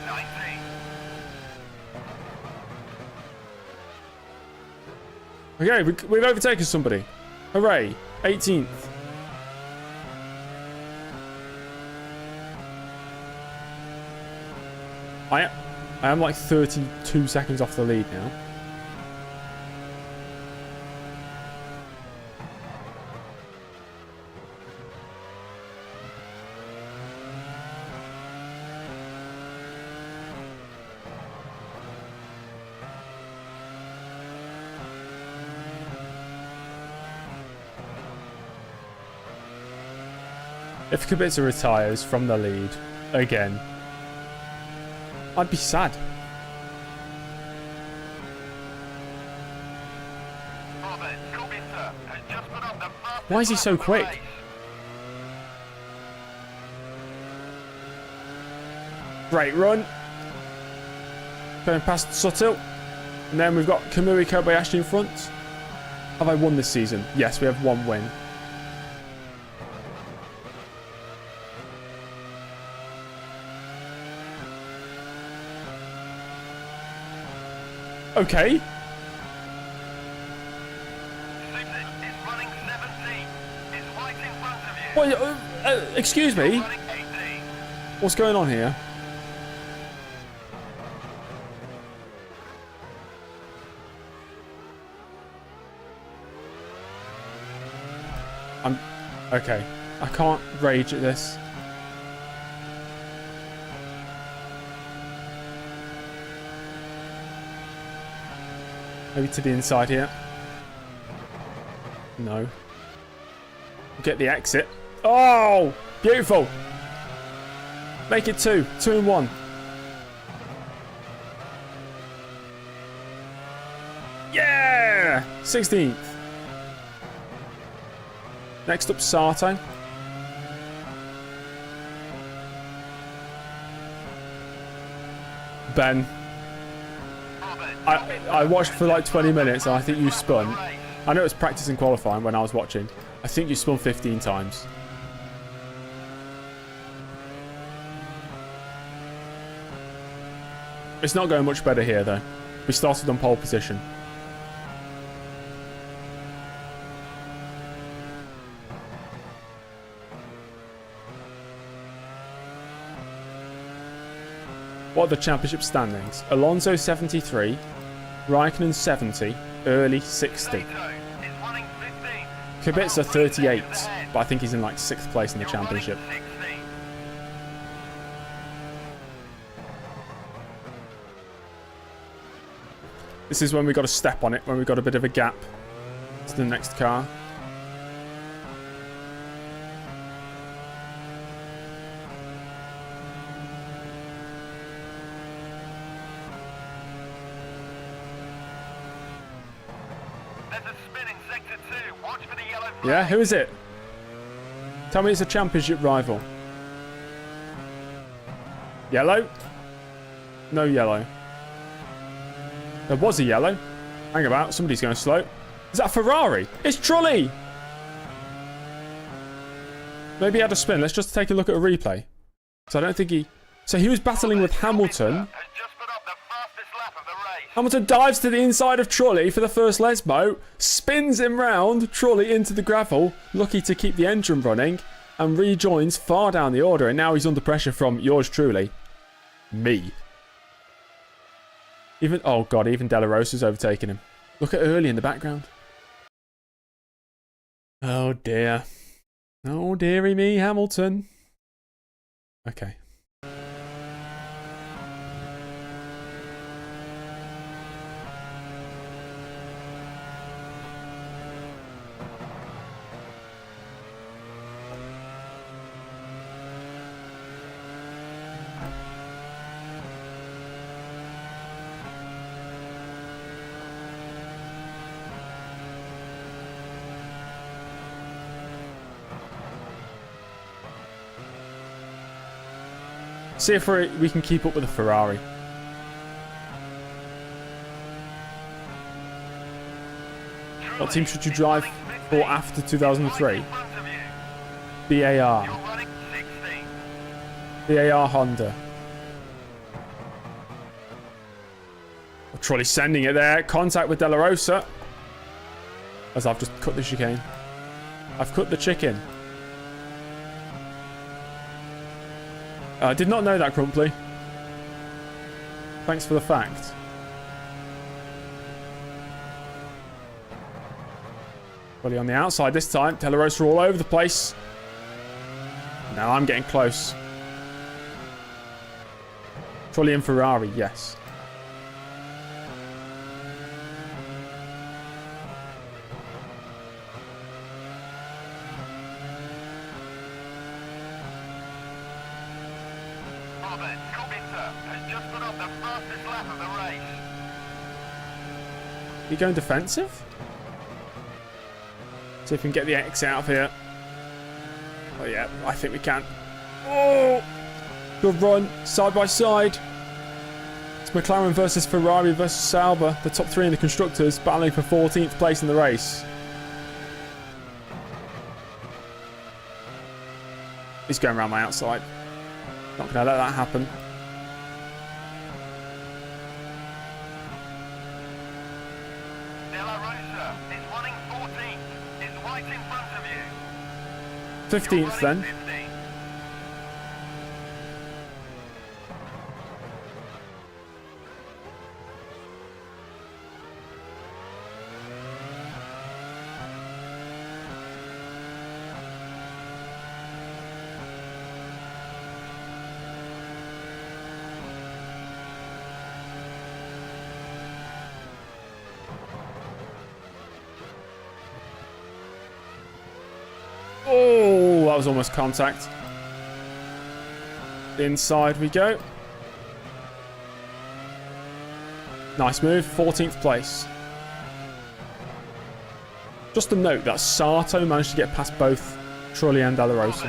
19. Okay, we've overtaken somebody. Hooray. 18th. I am like 32 seconds off the lead now. If Kubica retires from the lead again, I'd be sad. Why is he so quick? Great run. Going past Suttle. And then we've got Kamui Kobayashi in front. Have I won this season? Yes, we have one win. Okay. Is running 17. Is right in front of you. What, excuse me? Running 18. What's going on here? Okay. I can't rage at this. Maybe to the inside here. No. Get the exit. Oh! Beautiful! Make it 2. 2 and 1. Yeah! 16th. Next up, Sato. Ben. I watched for like 20 minutes and I think you spun. I know it was practice and qualifying when I was watching. I think you spun 15 times. It's not going much better here though. We started on pole position. What are the championship standings? Alonso 73, Raikkonen 70, Early 60. Kubica 38, but I think he's in like 6th place in the championship. This is when we got to step on it, when we got a bit of a gap to the next car. Yeah, who is it? Tell me it's a championship rival. Yellow? No yellow. There was a yellow. Hang about, somebody's going slow. Is that a Ferrari? It's Trulli! Maybe he had a spin. Let's just take a look at a replay. So I don't think he... So he was battling with Hamilton. Hamilton dives to the inside of Trulli for the first Lesmo, spins him round, Trulli into the gravel, lucky to keep the engine running, and rejoins far down the order, and now he's under pressure from yours truly, me. Even, oh god, even De La Rosa's overtaken him. Look at Early in the background. Oh dear. Oh dearie me, Hamilton. Okay. See if we can keep up with the Ferrari. What team should you drive for after 2003? BAR. BAR Honda. Oh, Trulli sending it there. Contact with De La Rosa. As I've just cut the chicane. I've cut the chicken. I did not know that, Crumply. Thanks for the fact. Fully on the outside this time. De La Rosa all over the place. Now I'm getting close. Trulli and Ferrari, yes. You going defensive? See if we can get the exit out of here. Oh yeah, I think we can. Oh! Good run, side by side. It's McLaren versus Ferrari versus Sauber. The top three in the constructors battling for 14th place in the race. He's going around my outside. Not going to let that happen. De La Rosa is running 14th. Is right in front of you. 15th then. 15th. Oh, that was almost contact. Inside we go. Nice move, 14th place. Just a note that Sato managed to get past both Trulli and De La Rosa.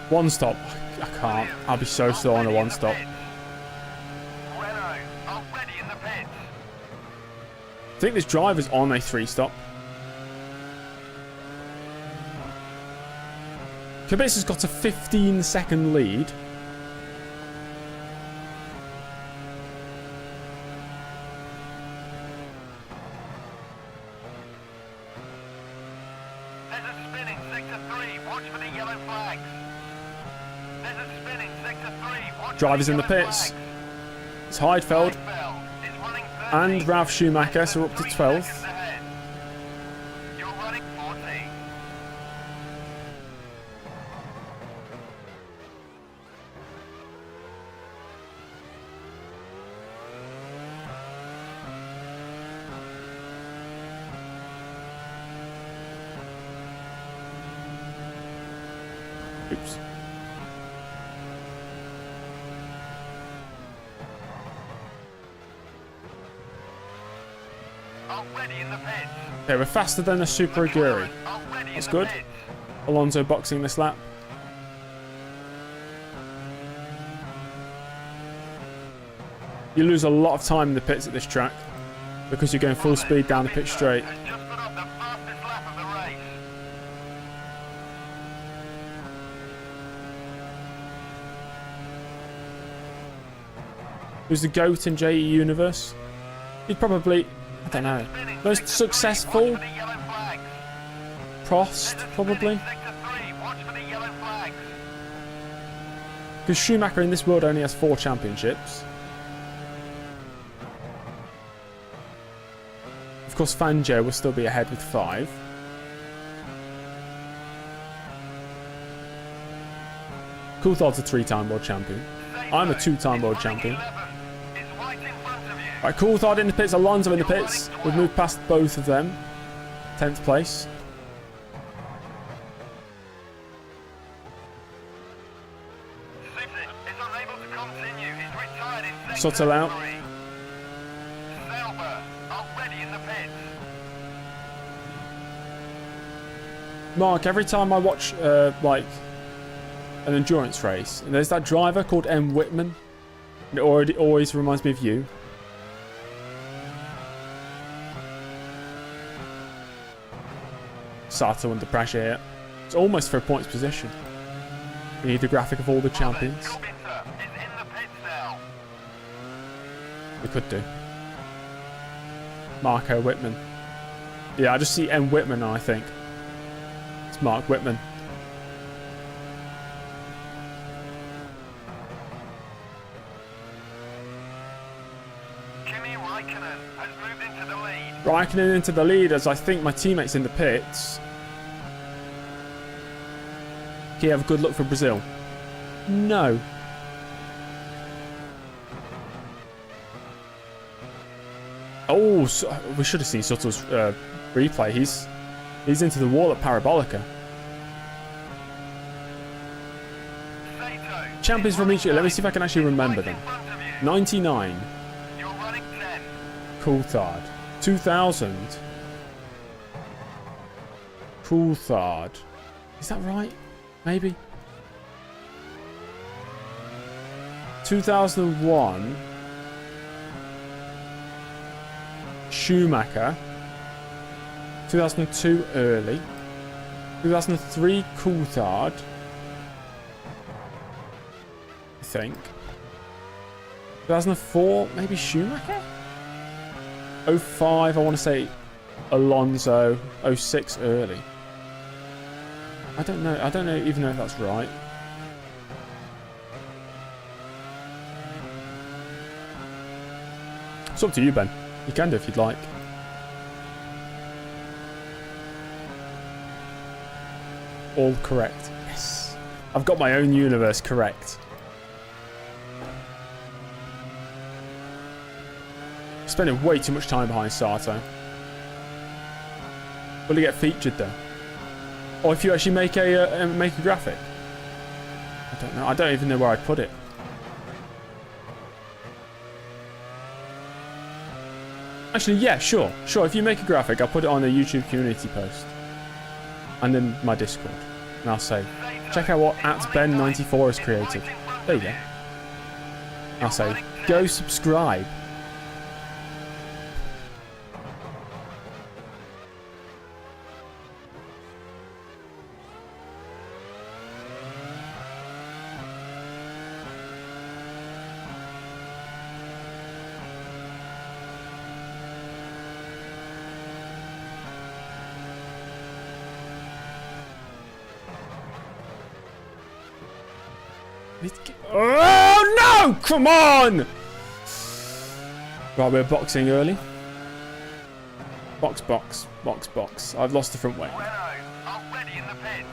One stop. I can't. I'll be so slow on a one-stop. Renault already in the pits. I think this driver's on a 3-stop. Kubica's got a 15-second lead. There's a spinning sector 3. Watch for the yellow flags. There's a spinning sector 3. Watch Drivers for in the the yellow pits. flags. It's Heidfeld Heidfeld is running 13. and Ralf Schumacher, so we're up to 3 12th. seconds ahead. You're running 14. Oops. Already in the pits. Okay, we're faster than a Super Aguri. Already in That's the good. pits. Alonso boxing this lap. You lose a lot of time in the pits at this track because you're going full speed down the pit straight. Has just put up the fastest lap of the race. Who's the GOAT in JE Universe? He'd probably, I don't know, most successful? Watch for the yellow flags. Prost, probably? Sector 3. Watch for the yellow flags. Because Schumacher in this world only has 4 championships. Of course, Fangio will still be ahead with 5. Coulthard's a 3-time world champion. I'm a 2-time world champion. 11 is right in front of you. Right, Coulthard in the pits, Alonso in the pits. We've moved past both of them. 10th place. Susan is unable to continue. He's retired in Sort sector it out. 3. Sauber already in the pits. Mark, every time I watch, like, an endurance race, and there's that driver called M. Whitman, and it always reminds me of you. Sato under pressure here. It's almost for a points position. We need a graphic of all the champions. Kubica is in the pits now. We could do. Marco Whitman. Yeah, I just see M. Whitman, I think. It's Mark Whitman. Kimi Raikkonen has moved into the lead. Raikkonen into the lead as I think my teammate's in the pits. Can you have a good look for Brazil? No. Oh, so, we should have seen Sutto's replay. He's into the wall at Parabolica. Sato Champions from each year. Let me see if I can actually remember right them. in front of you. 99. You're running 10. Coulthard. 2000. Coulthard. Is that right? Maybe. 2001. Schumacher. 2002 early. 2003 Coulthard. I think. 2004 maybe Schumacher. 05 I want to say Alonso. 06 early. I don't know. I don't know even know if that's right. It's up to you, Ben. You can do if you'd like. All correct. Yes. I've got my own universe correct. Spending way too much time behind Sato. Will he get featured though? Or if you actually make a graphic? I don't know. I don't even know where I'd put it. Actually, yeah, sure. Sure, if you make a graphic, I'll put it on a YouTube community post. And then my Discord. And I'll say, Check out what @Ben94 has created. There you go. I'll say, go subscribe. Oh no! Come on! Right, we're boxing early. Box, box, box, box. I've lost the front wing. Renault, already in the pits.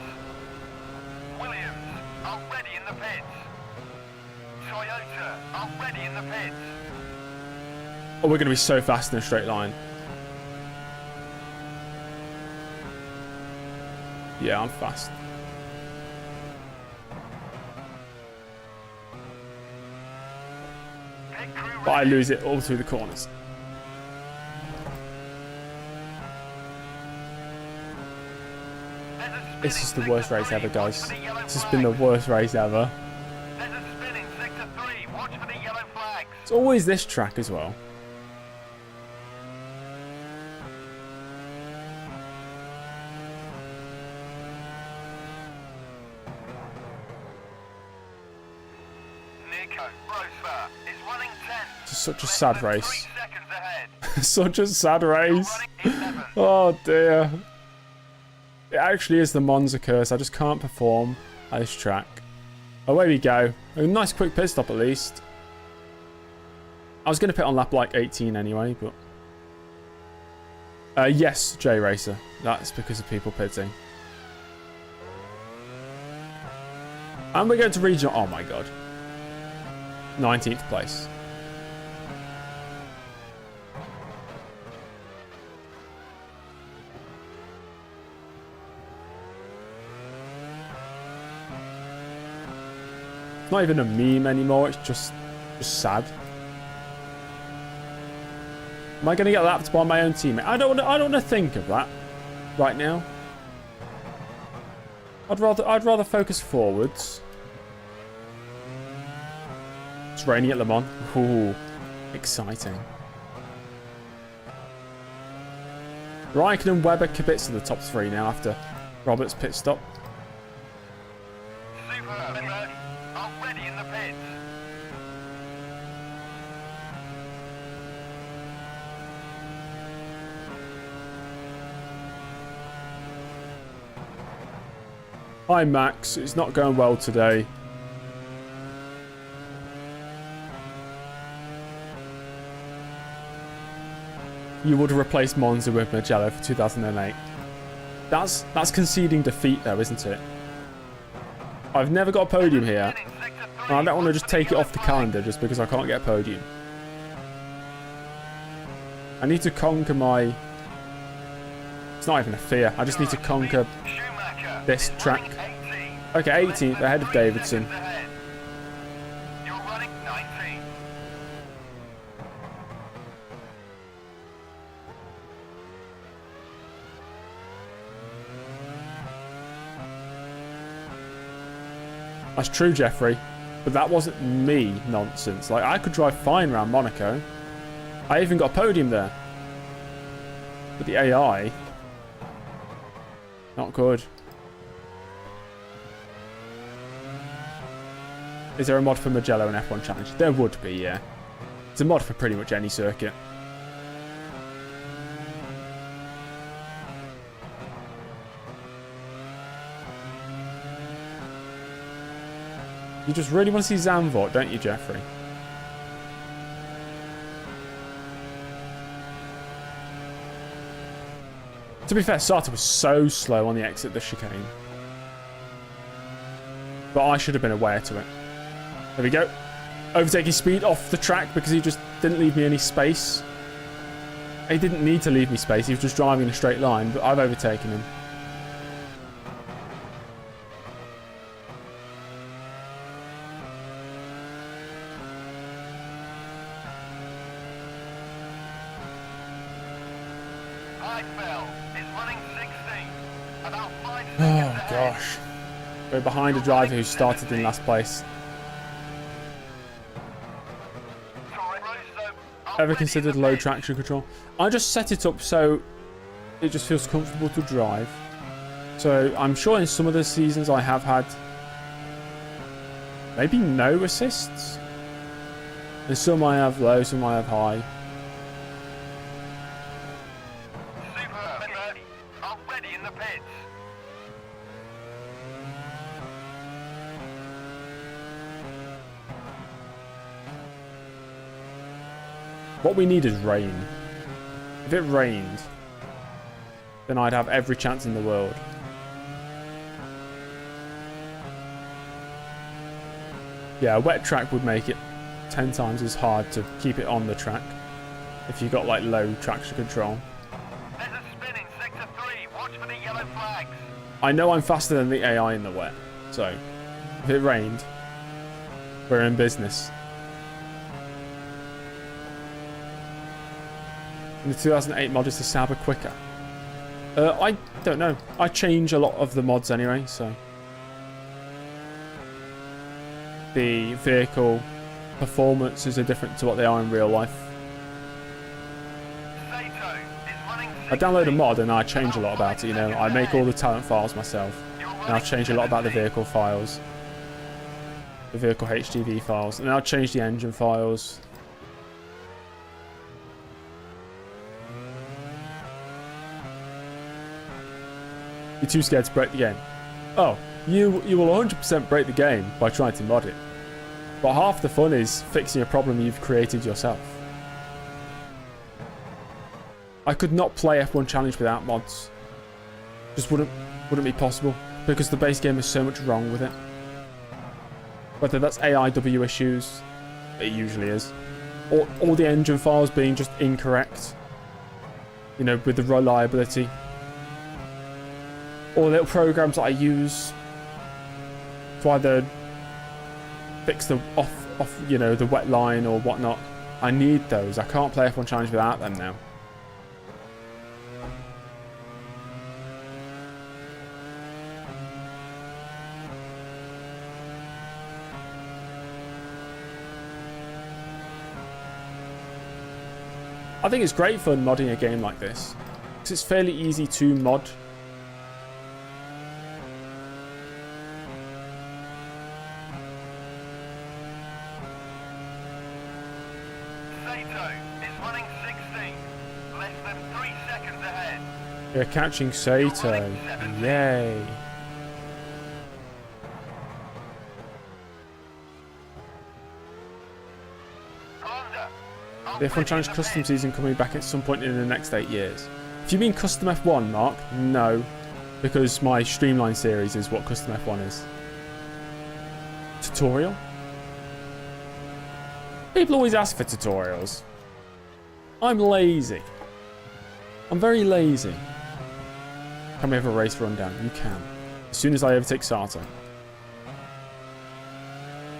Williams, already in the pits. Toyota, already in the pits. Oh, we're going to be so fast in a straight line. Yeah, I'm fast. But I lose it all through the corners. This is the worst race ever, guys. This has been the worst race ever. There's a spin in sector 3. Watch for the yellow flags. It's always this track as well. It's such a sad race. Such a sad race. Oh dear. It actually is the Monza curse. I just can't perform at this track. Away we go. A nice quick pit stop at least. I was going to pit on lap like 18 anyway, but... yes, J Racer. That's because of people pitting. And we're going to regional... Oh my god. 19th place. It's not even a meme anymore, it's just sad. Am I going to get lapped by my own teammate? I don't want to think of that right now. I'd rather focus forwards. It's raining at Le Mans. Ooh, exciting. Raikkonen and Webber commits to the top 3 now after Robert's pit stop. Already in the pits. Hi Max, it's not going well today. You would replace Monza with Mugello for 2008. That's conceding defeat though, isn't it? I've never got a podium here. And I don't want to just take it off the calendar just because I can't get a podium. I need to conquer my... It's not even a fear. I just need to conquer this track. Okay, 18th ahead of Davidson. You're running 19. That's true, Jeffrey. But that wasn't me nonsense. Like, I could drive fine around Monaco. I even got a podium there. But the AI... Not good. Is there a mod for Mugello and F1 Challenge? There would be, yeah. It's a mod for pretty much any circuit. You just really want to see Zandvoort, don't you, Jeffrey? To be fair, Sata was so slow on the exit of the chicane. But I should have been aware to it. There we go. Overtaking speed off the track because he just didn't leave me any space. He didn't need to leave me space. He was just driving in a straight line, but I've overtaken him. Is running 16. About 5 seconds Oh, ahead. gosh. We're behind a driver who started in last place. Ever considered low traction control? I just set it up so it just feels comfortable to drive. So I'm sure in some of the seasons I have had maybe no assists. And some I have low, some I have high. Superb. Already in the pits. What we need is rain. If it rained, then I'd have every chance in the world. Yeah, a wet track would make it 10 times as hard to keep it on the track if you got like low traction control. There's a spin in sector 3. Watch for the yellow flags. I know I'm faster than the AI in the wet, so if it rained, we're in business. In the 2008 mod, is the Sauber quicker? I don't know. I change a lot of the mods anyway, so the vehicle performances are different to what they are in real life. I download a mod and I change a lot about it, you know. I make all the talent files myself. And I'll change a lot about the vehicle files. The vehicle HDV files. And I'll change the engine files. You're too scared to break the game. Oh, you will 100% break the game by trying to mod it. But half the fun is fixing a problem you've created yourself. I could not play F1 Challenge without mods. Just wouldn't be possible because the base game has so much wrong with it. Whether that's AIW issues, it usually is, or all the engine files being just incorrect. You know, with the reliability. Or little programs that I use to either fix the off, you know, the wet line or whatnot. I need those. I can't play F1 Challenge without them now. I think it's great fun modding a game like this because it's fairly easy to mod. You're catching Sato. Yay. The F1 Challenge custom season coming back at some point in the next 8 years. If you mean custom F1, Mark, no. Because my Streamline series is what custom F1 is. Tutorial? People always ask for tutorials. I'm lazy. I'm very lazy. Can we have a race rundown? You can. As soon as I overtake Sato.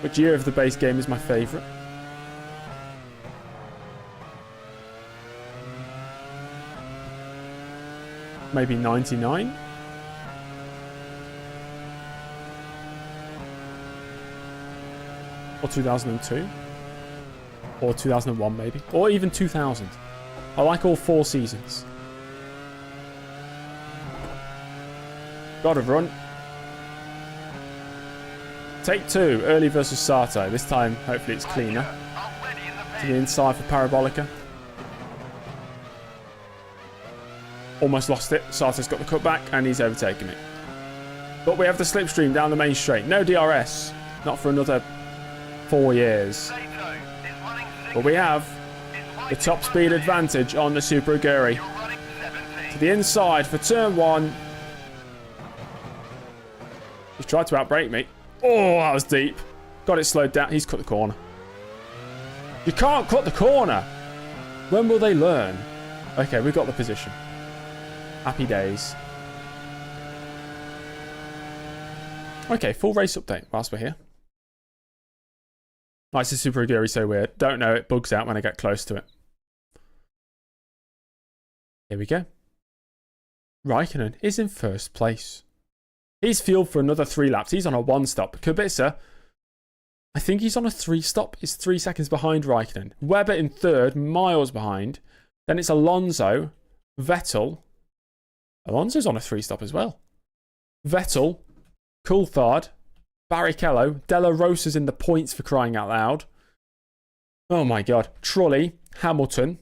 Which year of the base game is my favourite? Maybe 99? Or 2002? Or 2001 maybe? Or even 2000. I like all 4 seasons. Gotta run. Take 2, early versus Sato. This time, hopefully it's cleaner. To the inside for Parabolica. Almost lost it. Sato's got the cutback and he's overtaken it. But we have the slipstream down the main straight. No DRS. Not for another 4 years. But we have the top speed advantage on the Super Aguri. To the inside for turn 1. He's tried to outbrake me. Oh, that was deep. Got it slowed down. He's cut the corner. You can't cut the corner. When will they learn? Okay, we got the position. Happy days. Okay, full race update whilst we're here. Nice, the Super Aguri so weird. Don't know, it bugs out when I get close to it. Here we go. Raikkonen is in first place. He's fueled for another 3 laps. He's on a 1-stop. Kubica, I think he's on a 3-stop. He's 3 seconds behind Raikkonen. Webber in 3rd, miles behind. Then it's Alonso, Vettel. Alonso's on a 3-stop as well. Vettel, Coulthard, Barrichello, Della Rosa's in the points for crying out loud. Oh my god. Trulli, Hamilton,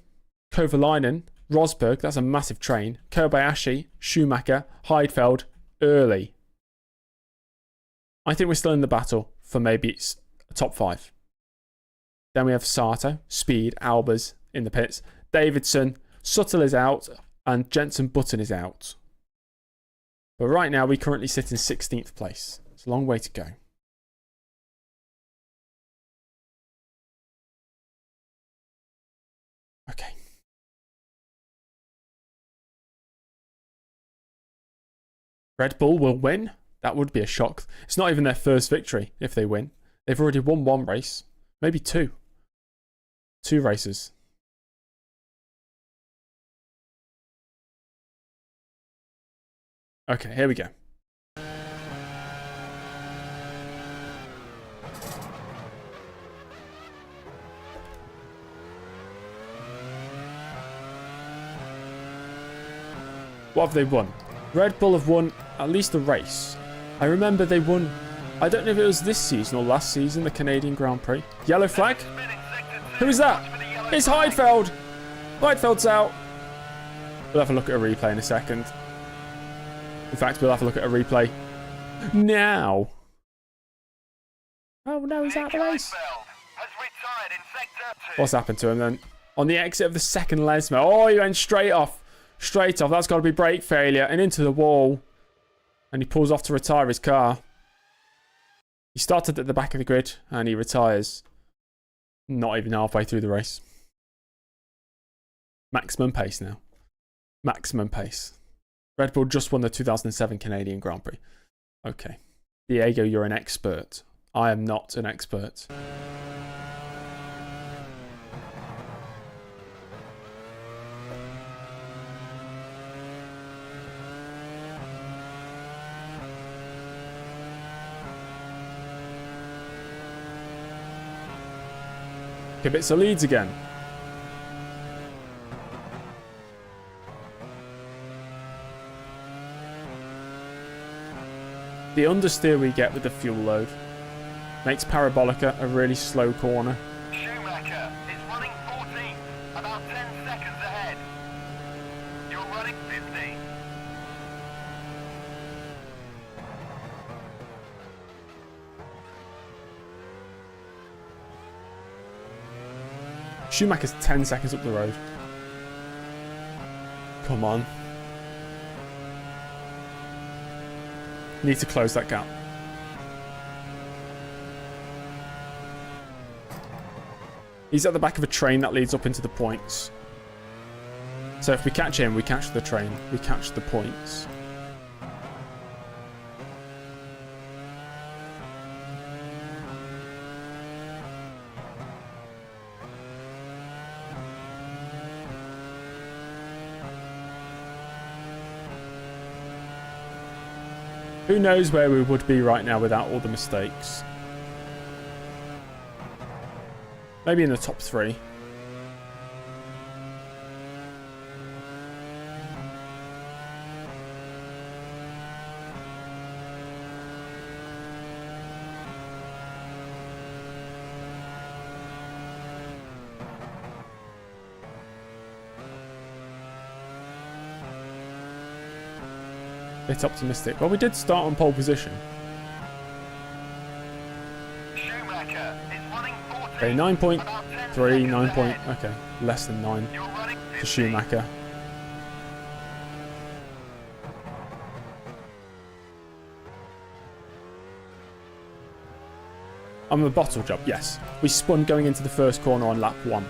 Kovalainen, Rosberg, that's a massive train. Kobayashi, Schumacher, Heidfeld, early. I think we're still in the battle for maybe a top 5. Then we have Sato, Speed, Albers in the pits. Davidson, Suttle is out, and Jenson Button is out. But right now, we currently sit in 16th place. It's a long way to go. Okay. Red Bull will win. That would be a shock. It's not even their first victory if they win. They've already won 1 race. Maybe 2. 2 races. Okay, here we go. What have they won? Red Bull have won at least a race. I remember they won, I don't know if it was this season or last season, the Canadian Grand Prix. Yellow flag? Who is that? It's Heidfeld! Heidfeld's out. We'll have a look at a replay in a second. In fact, we'll have a look at a replay now. Oh no, he's out of the race. What's happened to him then? On the exit of the second Lesmo. Oh, he went straight off. Straight off. That's got to be brake failure. And into the wall. And he pulls off to retire his car. He started at the back of the grid and he retires. Not even halfway through the race. Maximum pace now. Maximum pace. Red Bull just won the 2007 Canadian Grand Prix. Okay. Diego, you're an expert. I am not an expert. Kubica leads again. The understeer we get with the fuel load makes Parabolica a really slow corner. Schumacher is running 14th, about 10 seconds ahead. You're running 15. Schumacher's 10 seconds up the road. Come on. Need to close that gap. He's at the back of a train that leads up into the points. So if we catch him, we catch the train. We catch the points. Who knows where we would be right now without all the mistakes. Maybe in the top 3. Bit optimistic. Well, we did start on pole position. Schumacher is running 14th. Okay, 9.3, about 10 9 seconds point. ahead. Okay, less than 9 You're running for 15. Schumacher. I'm a bottle job, yes. We spun going into the first corner on lap 1.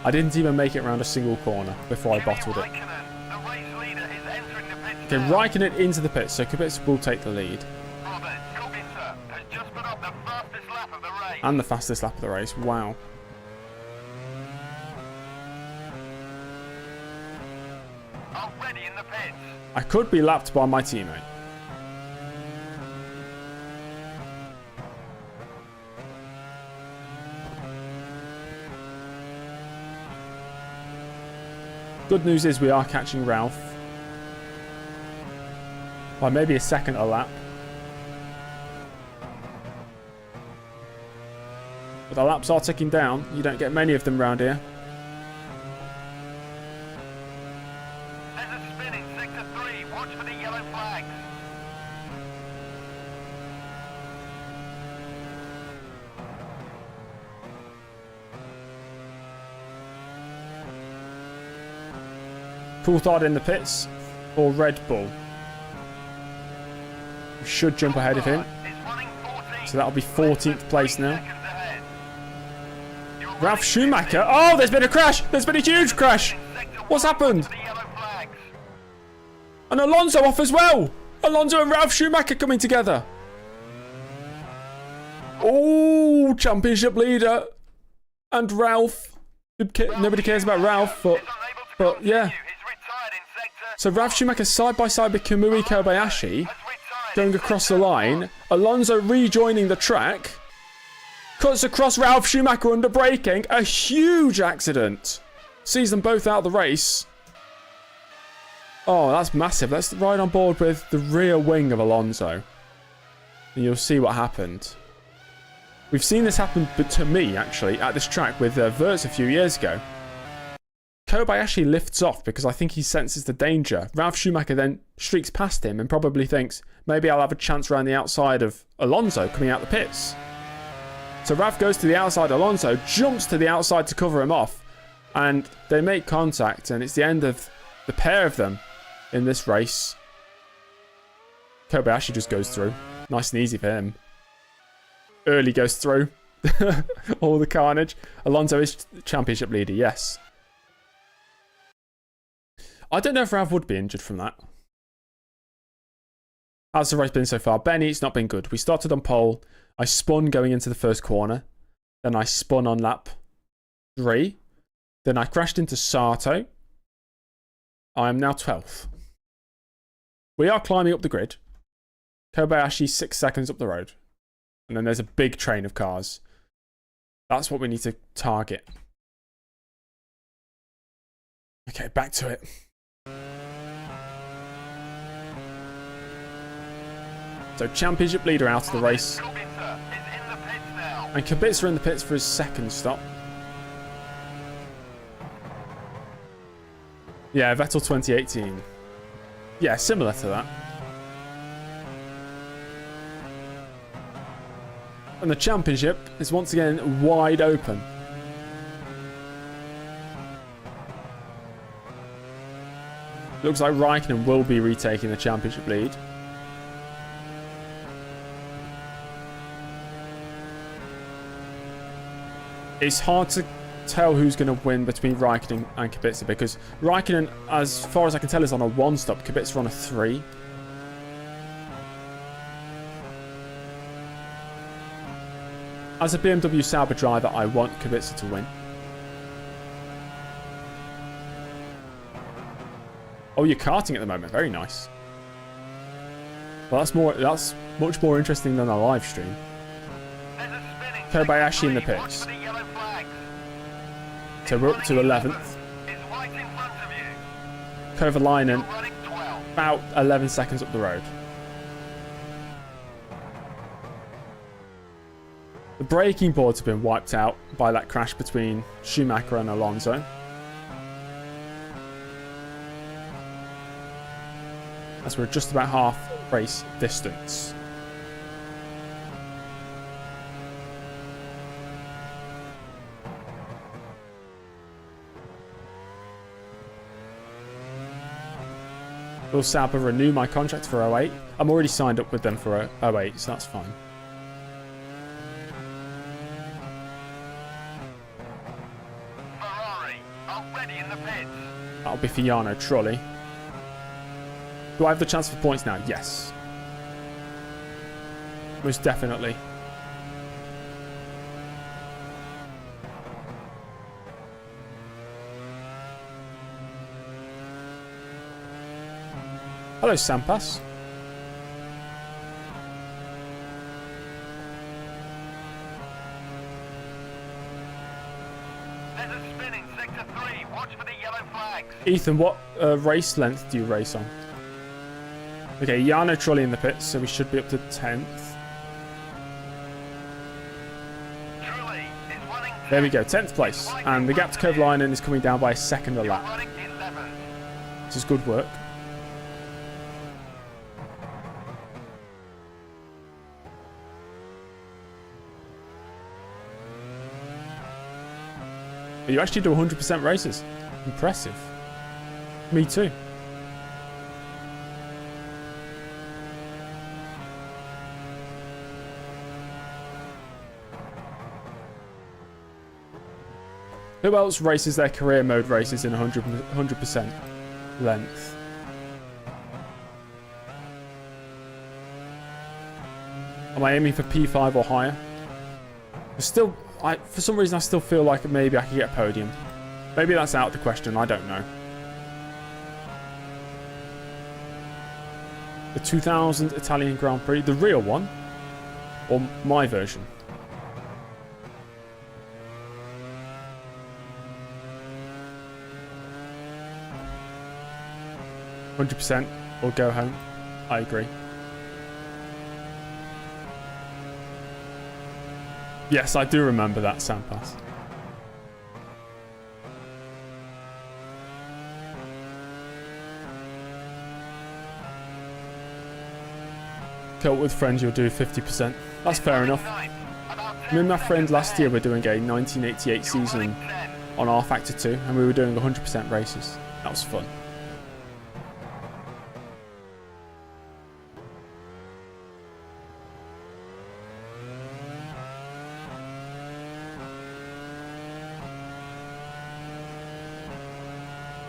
I didn't even make it around a single corner before I bottled it. Raikkonen, the race leader, is entering the pits Okay, now. Raikkonen into the pits, so Kubica will take the lead. Robert Kubica has just put up the fastest lap of the race. And the fastest lap of the race. Wow. Already in the pits. I could be lapped by my teammate. Good news is we are catching Ralph. By maybe a second a lap. But the laps are ticking down. You don't get many of them around here. There's a spin in sector 3. Watch for the yellow flags. Coulthard in the pits for Red Bull. We should jump ahead of him. So that'll be 14th place now. Ralf Schumacher. Oh, there's been a crash. There's been a huge crash. What's happened? And Alonso off as well. Alonso and Ralf Schumacher coming together. Oh, championship leader. And Ralph. Nobody cares about Ralph, but yeah. So Ralf Schumacher side by side with Kamui Kobayashi. Going across the line. Alonso rejoining the track. Cuts across Ralf Schumacher under braking. A huge accident. Sees them both out of the race. Oh, that's massive. Let's ride on board with the rear wing of Alonso. And you'll see what happened. We've seen this happen to me, actually, at this track with Wirtz a few years ago. Kobayashi lifts off because I think he senses the danger. Ralf Schumacher then streaks past him and probably thinks, maybe I'll have a chance around the outside of Alonso coming out the pits. So Ralf goes to the outside, Alonso jumps to the outside to cover him off, and they make contact, and it's the end of the pair of them in this race. Kobayashi just goes through. Nice and easy for him. Early goes through. All the carnage. Alonso is championship leader, yes. I don't know if Ralf would be injured from that. How's the race been so far? Benny, it's not been good. We started on pole. I spun going into the first corner. Then I spun on lap 3. Then I crashed into Sato. I am now 12th. We are climbing up the grid. Kobayashi 6 seconds up the road. And then there's a big train of cars. That's what we need to target. Okay, back to it. So championship leader out of the race. And Kubica in the pits for his second stop. Yeah, Vettel 2018. Yeah, similar to that. And the championship is once again wide open. Looks like Raikkonen will be retaking the championship lead. It's hard to tell who's going to win between Raikkonen and Kubica because Raikkonen, as far as I can tell, is on a 1-stop. Kubica on a 3. As a BMW Sauber driver, I want Kubica to win. Oh, you're karting at the moment. Very nice. Well, that's much more interesting than a live stream. Kobayashi in the pits. So we're up to 11th. Kovalainen about 11 seconds up the road. The braking boards have been wiped out by that crash between Schumacher and Alonso. As we're just about half race distance. Will Sauber renew my contract for 08? I'm already signed up with them for 08, so that's fine. Ferrari, already in the pits. That'll be for Jarno Trulli. Do I have the chance for points now? Yes. Most definitely. Hello, Sampas. There's a spin in sector 3. Watch for the yellow flags. Ethan, what race length do you race on? Okay, Yano Trolley in the pits, so we should be up to 10th. Trulli is running There we go, 10th place. And the gap to Kovalainen is coming down by a second a lap. running 11th. This is good work. But you actually do 100% races. Impressive. Me too. Who else races their career mode races in 100% length? Am I aiming for P5 or higher? Still, for some reason I still feel like maybe I could get a podium. Maybe that's out of the question, I don't know. The 2000 Italian Grand Prix, the real one? Or my version? %, or go home. I agree. Yes, I do remember that Sampass. Cut with friends, you'll do 50%. That's fair enough. Me and my friend last year were doing a 1988 season on R Factor 2, and we were doing 100% races. That was fun.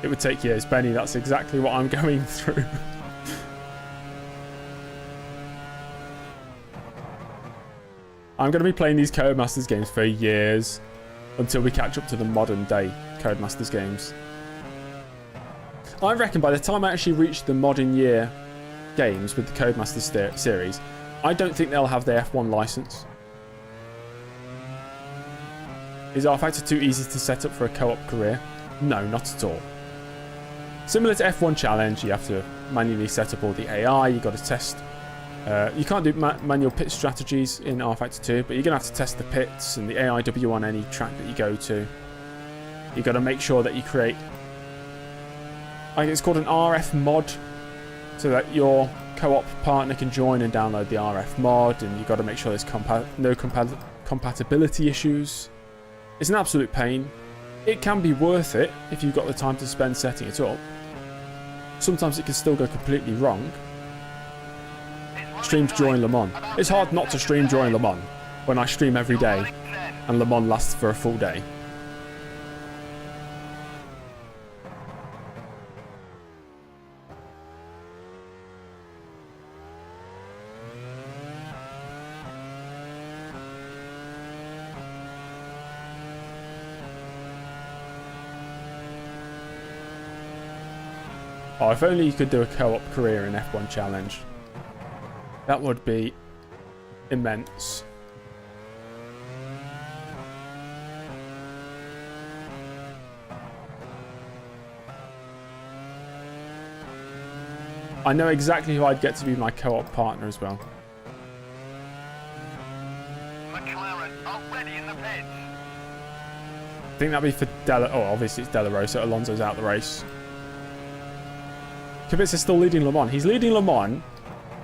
It would take years, Benny. That's exactly what I'm going through. I'm going to be playing these Codemasters games for years until we catch up to the modern day Codemasters games. I reckon by the time I actually reach the modern year games with the Codemasters series, I don't think they'll have their F1 license. Is R Factor 2 easy to set up for a co-op career? No, not at all. Similar to F1 Challenge, you have to manually set up all the AI, you've got to test. You can't do manual pit strategies in R Factor 2, but you're going to have to test the pits and the AIW on any track that you go to. You've got to make sure that you create, I think it's called an RF mod, so that your co-op partner can join and download the RF mod, and you've got to make sure there's no compatibility issues. It's an absolute pain. It can be worth it if you've got the time to spend setting it up. Sometimes it can still go completely wrong. Streams during Le Mans. It's hard not to stream during Le Mans when I stream every day and Le Mans lasts for a full day. Oh, if only you could do a co-op career in F1 Challenge. That would be immense. I know exactly who I'd get to be my co-op partner as well. McLaren already in the pits. I think that'd be for oh, obviously it's Della Rosa. Alonso's out the race. Kubica's still leading Le Mans. He's leading Le Mans,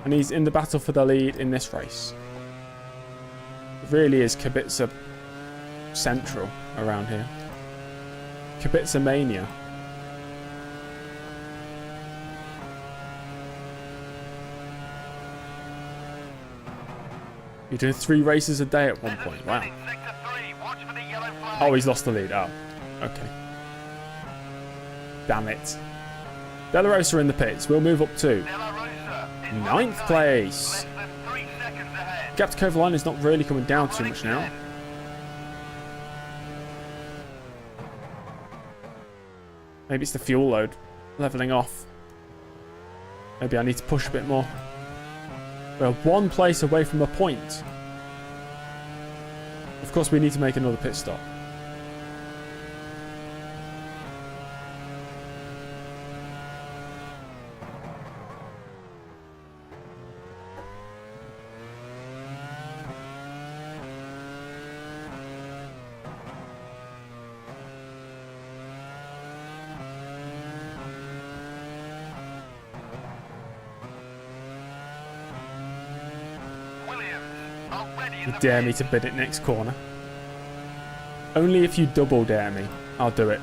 and he's in the battle for the lead in this race. It really is Kubica central around here. Kubica mania. You're doing 3 races a day at one point. Wow. Oh, he's lost the lead. Oh, okay. Damn it. Della Rosa in the pits. We'll move up to 9th place. Gap to Kovalainen is not really coming down too much now. Maybe it's the fuel load leveling off. Maybe I need to push a bit more. We're 1 place away from a point. Of course, we need to make another pit stop. You the dare me pits. to bid it next corner. Only if you double dare me, I'll do it.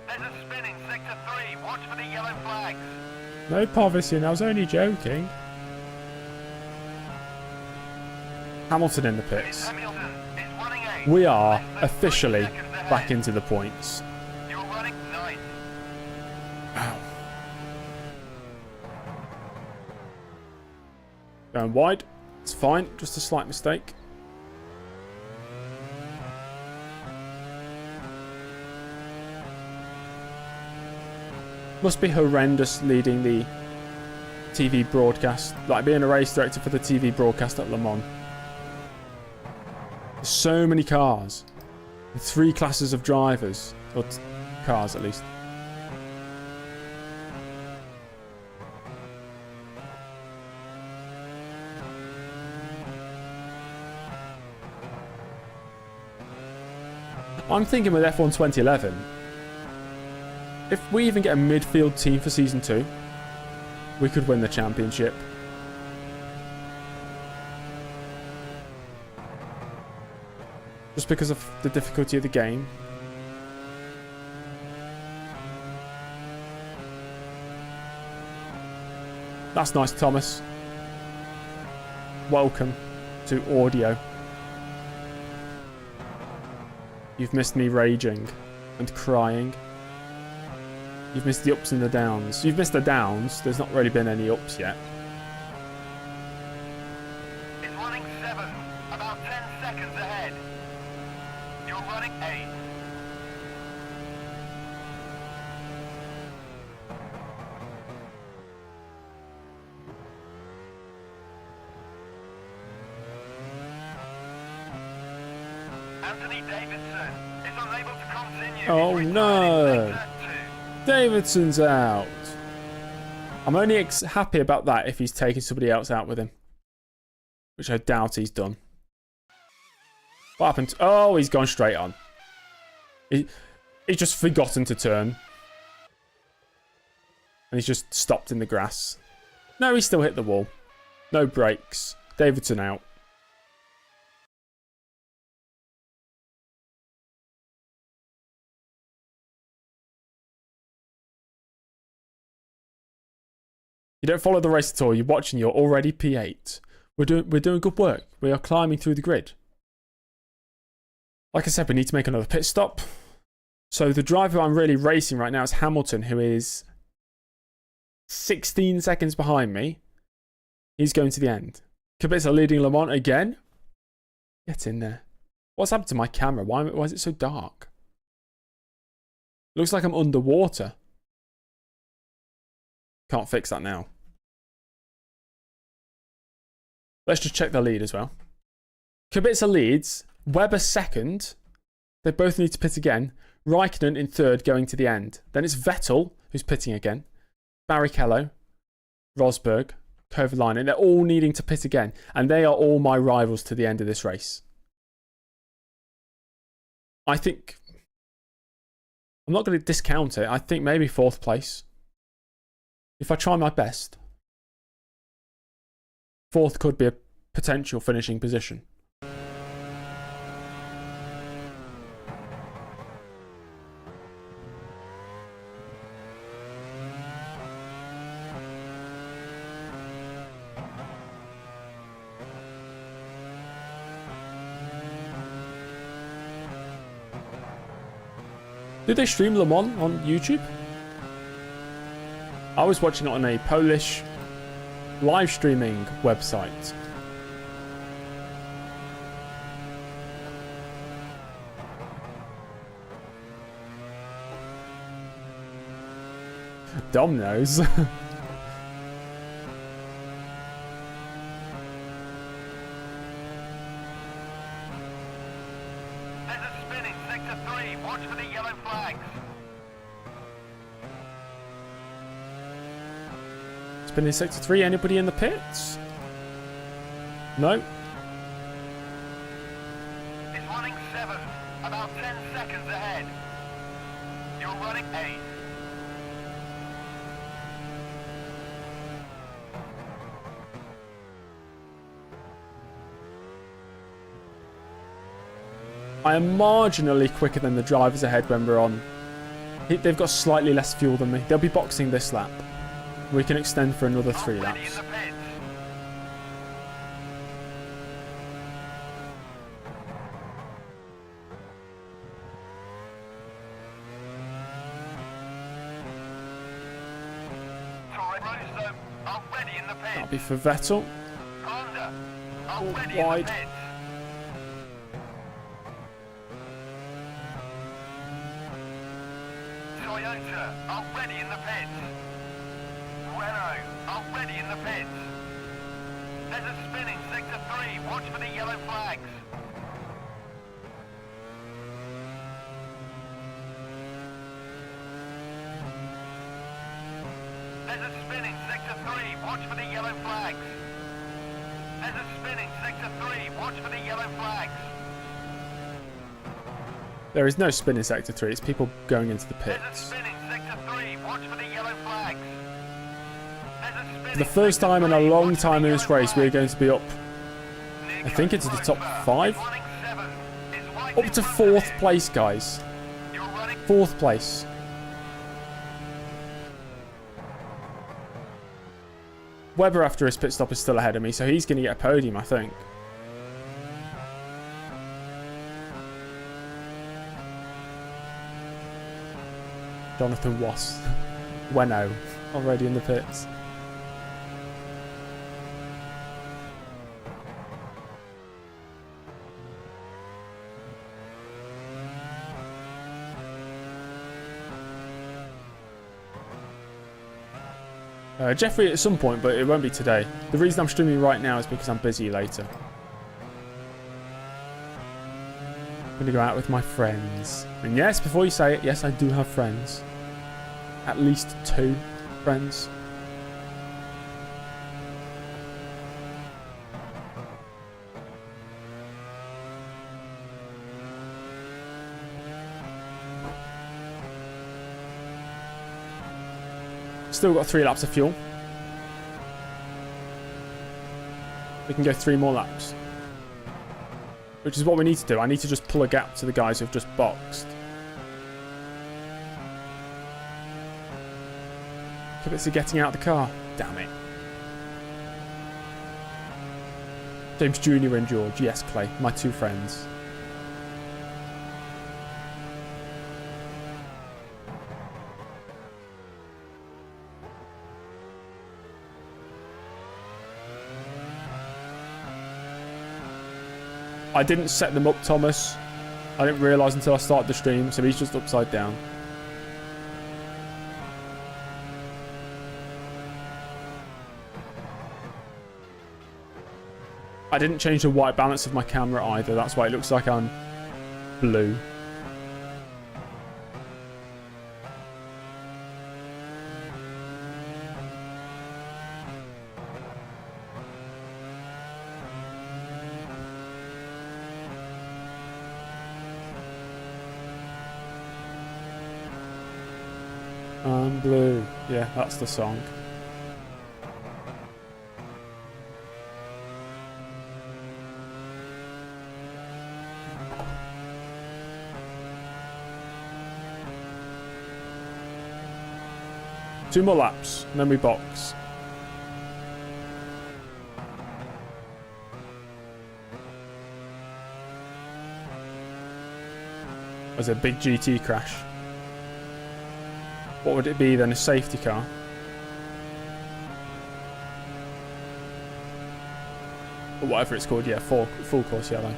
There's a spin in sector 3. Watch for the yellow flags. No Povison, I was only joking. Hamilton in the It's pits. Hamilton. It's running 8. We are Less than 30 officially seconds ahead. back into the points. You're running 9. Ow. Going wide. It's fine. Just a slight mistake. Must be horrendous leading the TV broadcast. Like being a race director for the TV broadcast at Le Mans. There's so many cars. 3 classes of drivers. Or cars at least. I'm thinking with F1 2011, if we even get a midfield team for Season 2, we could win the championship. Just because of the difficulty of the game. That's nice, Thomas. Welcome to audio. You've missed me raging and crying. You've missed the ups and the downs. You've missed the downs. There's not really been any ups yet. It's running 7. About 10 seconds ahead. You're running 8. Anthony Davidson is unable to continue. Oh, He's no. retired in sector 2. Davidson's out. I'm only happy about that if he's taking somebody else out with him. Which I doubt he's done. What happened? Oh, he's gone straight on. He's just forgotten to turn. And he's just stopped in the grass. No, he still hit the wall. No brakes. Davidson out. You don't follow the race at all. You're watching. You're already P8. We're doing good work. We are climbing through the grid. Like I said, we need to make another pit stop. So the driver I'm really racing right now is Hamilton, who is 16 seconds behind me. He's going to the end. Kubica leading Le Mans again. Get in there. What's happened to my camera? Why is it so dark? Looks like I'm underwater. Can't fix that now. Let's just check the lead as well. Kubica leads. Webber second. They both need to pit again. Raikkonen in third going to the end. Then it's Vettel who's pitting again. Barrichello. Rosberg. Kovalainen. They're all needing to pit again. And they are all my rivals to the end of this race. I think... I'm not going to discount it. I think maybe 4th place. If I try my best. 4th could be a potential finishing position. Do they stream Le Mans on YouTube? I was watching it on a Polish live streaming website. Dom knows. There's a spin in sector 3. Watch for the yellow flags. Spinning sector 3. Anybody in the pits? No. It's running 7, about 10 seconds ahead. You're running 8. I am marginally quicker than the drivers ahead when we're on. They've got slightly less fuel than me. They'll be boxing this lap. We can extend for another 3 Already in laps. the pits. Torre Rosso, already in the pits. That'll be for Vettel. Honda, already wide. in the pits. Toyota, already in the pits. Renault, already in the pits. There's a spinning sector 3. Watch for the yellow flags. There's a spinning sector 3. Watch for the yellow flags. There's a spinning sector 3. Watch for the yellow flags. There is no spin in sector 3. It's people going into the There's a pits. spinning sector 3. Watch for the yellow flags. There's a spinning For the first time in a sector 3. long Watch for time the in this yellow race, we're flags. going to be up. I think it's the top 5. Running 7. It's right Up in to front of 4th you. place, guys. You're running 4th place. Webber, after his pit stop, is still ahead of me, so he's going to get a podium, I think. Jonathan Wass. Weno. Already in the pits. Jeffrey at some point, but it won't be today. The reason I'm streaming right now is because I'm busy later. I'm going to go out with my friends. And yes, before you say it, yes, I do have friends. At least 2 friends. Still got 3 laps of fuel. We can go 3 more laps. Which is what we need to do. I need to just pull a gap to the guys who've just boxed. Kibitz are getting out of the car. Damn it. James Jr. and George. Yes, Clay. My 2 friends. I didn't set them up, Thomas. I didn't realise until I started the stream, so he's just upside down. I didn't change the white balance of my camera either. That's why it looks like I'm blue. I'm blue. Yeah, that's the song. Two more laps, and then we box. There's a big GT crash. What would it be then? A safety car? Or whatever it's called, yeah, full course yellow.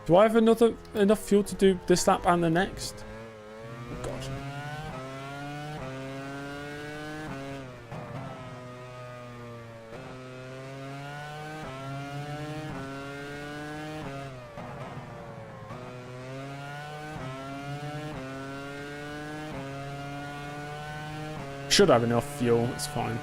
Do I have enough fuel to do this lap and the next? Oh, God. Should have enough fuel, it's fine.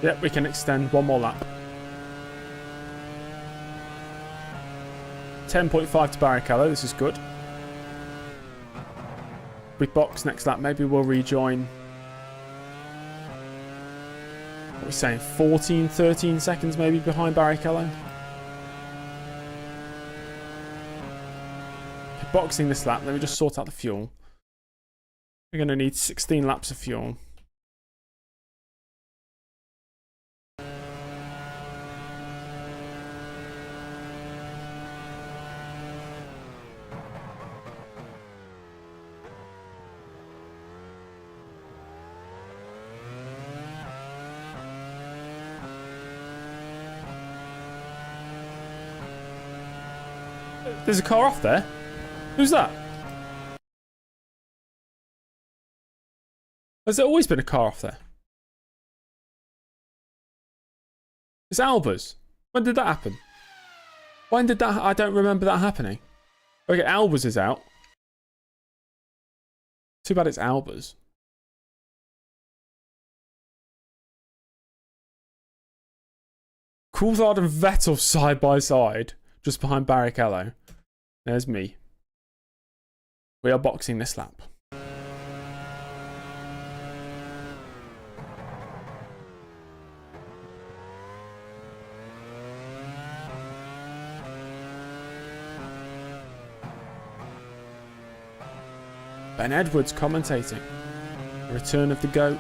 Yep, we can extend one more lap. 10.5 to Barrichello, this is good. We box next lap, maybe we'll rejoin. What are we saying? 14, 13 seconds maybe behind Barrichello. Boxing this lap, let me just sort out the fuel. We're going to need 16 laps of fuel. There's a car off there. Who's that? Has there always been a car off there? It's Alba's. When did that happen? When did that... I don't remember that happening. Okay, Alba's is out. Too bad it's Alba's. Coulthard and Vettel side by side. Just behind Barrichello. There's me. We are boxing this lap. Ben Edwards commentating. The return of the GOAT.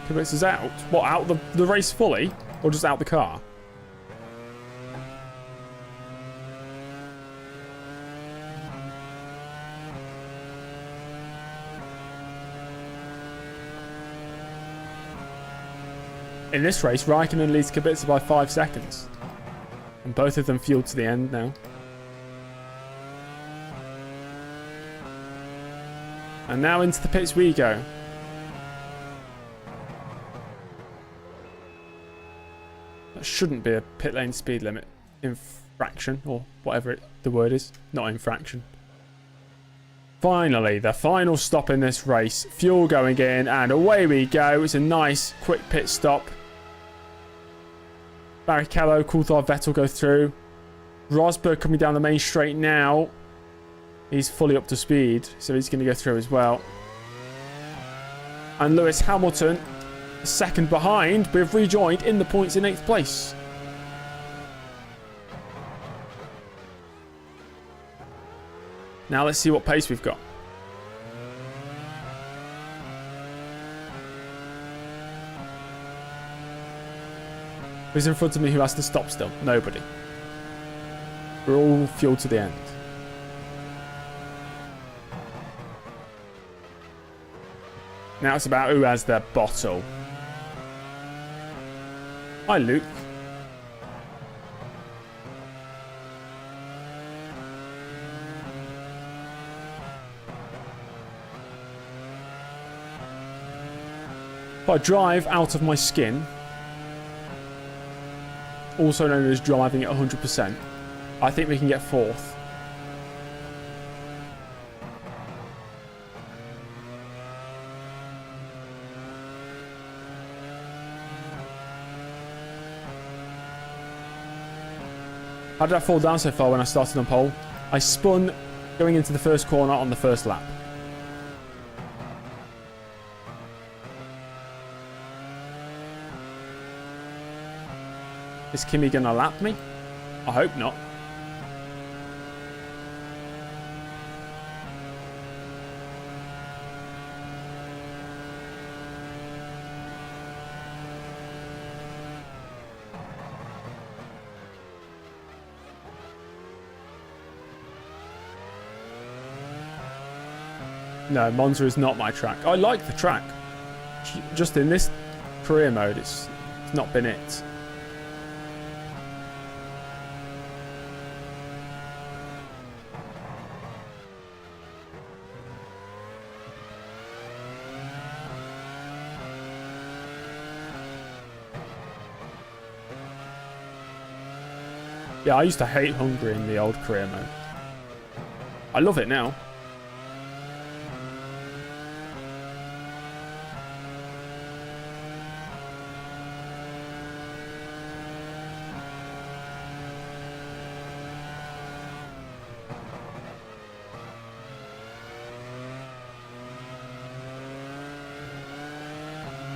Kubica is out. What, out the race fully? Or just out the car? In this race, Raikkonen leads Kubica by 5 seconds. And both of them fueled to the end now. And now into the pits we go. That shouldn't be a pit lane speed limit infraction, or whatever the word is. Not infraction. Finally, the final stop in this race. Fuel going in, and away we go. It's a nice, quick pit stop. Barrichello, Coulthard, Vettel go through. Rosberg coming down the main straight now. He's fully up to speed, so he's going to go through as well. And Lewis Hamilton, second behind. We've rejoined in the points in 8th place. Now let's see what pace we've got. Who's in front of me who has to stop still? Nobody. We're all fueled to the end. Now it's about who has the bottle. Hi, Luke. If I drive out of my skin, also known as driving at 100%, I think we can get 4th. How did I fall down so far when I started on pole? I spun going into the first corner on the first lap. Is Kimi gonna lap me? I hope not. No, Monza is not my track. I like the track. Just in this career mode, it's not been it. Yeah, I used to hate Hungary in the old career mode. I love it now.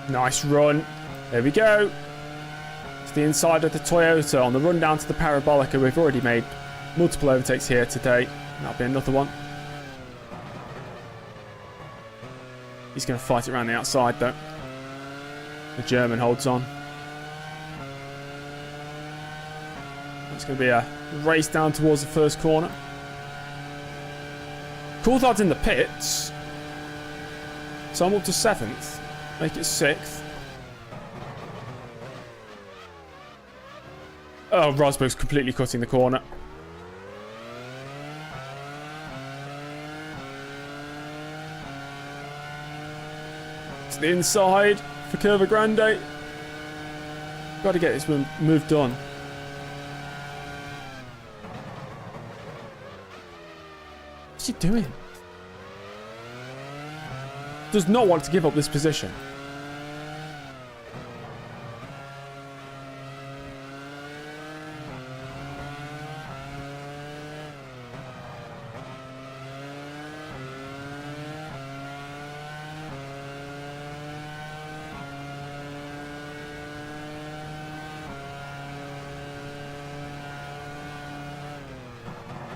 Nice run. There we go. It's the inside of the Toyota on the run down to the Parabolica. We've already made multiple overtakes here today. That'll be another one. He's going to fight it around the outside though. The German holds on. It's going to be a race down towards the first corner. Coulthard's in the pits. So I'm up to 7th. Make it 6th. Oh, Rosberg's completely cutting the corner. To the inside for Curva Grande. Got to get this move done. What's he doing? Does not want to give up this position.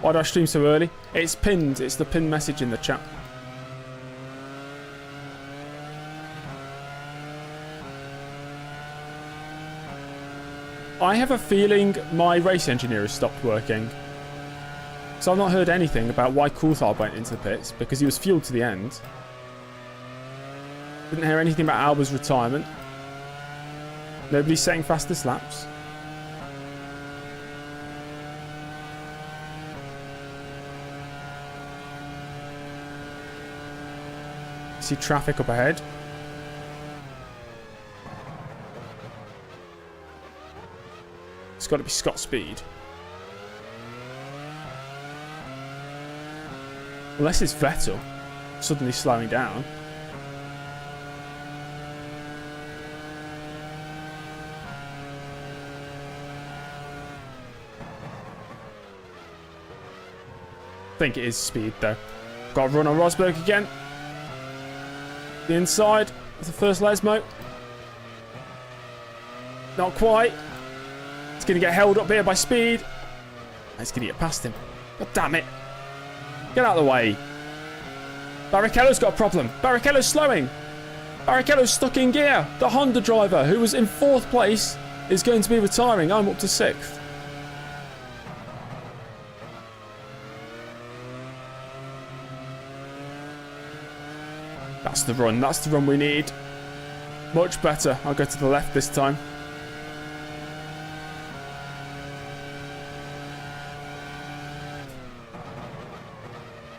Why do I stream so early? It's pinned. It's the pinned message in the chat. I have a feeling my race engineer has stopped working. So I've not heard anything about why Coulthard went into the pits, because he was fueled to the end. Didn't hear anything about Alba's retirement. Nobody's setting fastest laps. See traffic up ahead. It's got to be Scott Speed. Unless it's Vettel suddenly slowing down. I think it is Speed though. Got to run on Rosberg again. The inside of the first Lesmo. Not quite. It's going to get held up here by Speed. It's going to get past him. God damn it. Get out of the way. Barrichello's got a problem. Barrichello's slowing. Barrichello's stuck in gear. The Honda driver, who was in 4th place, is going to be retiring. I'm up to 6th. That's the run. That's the run we need. Much better. I'll go to the left this time.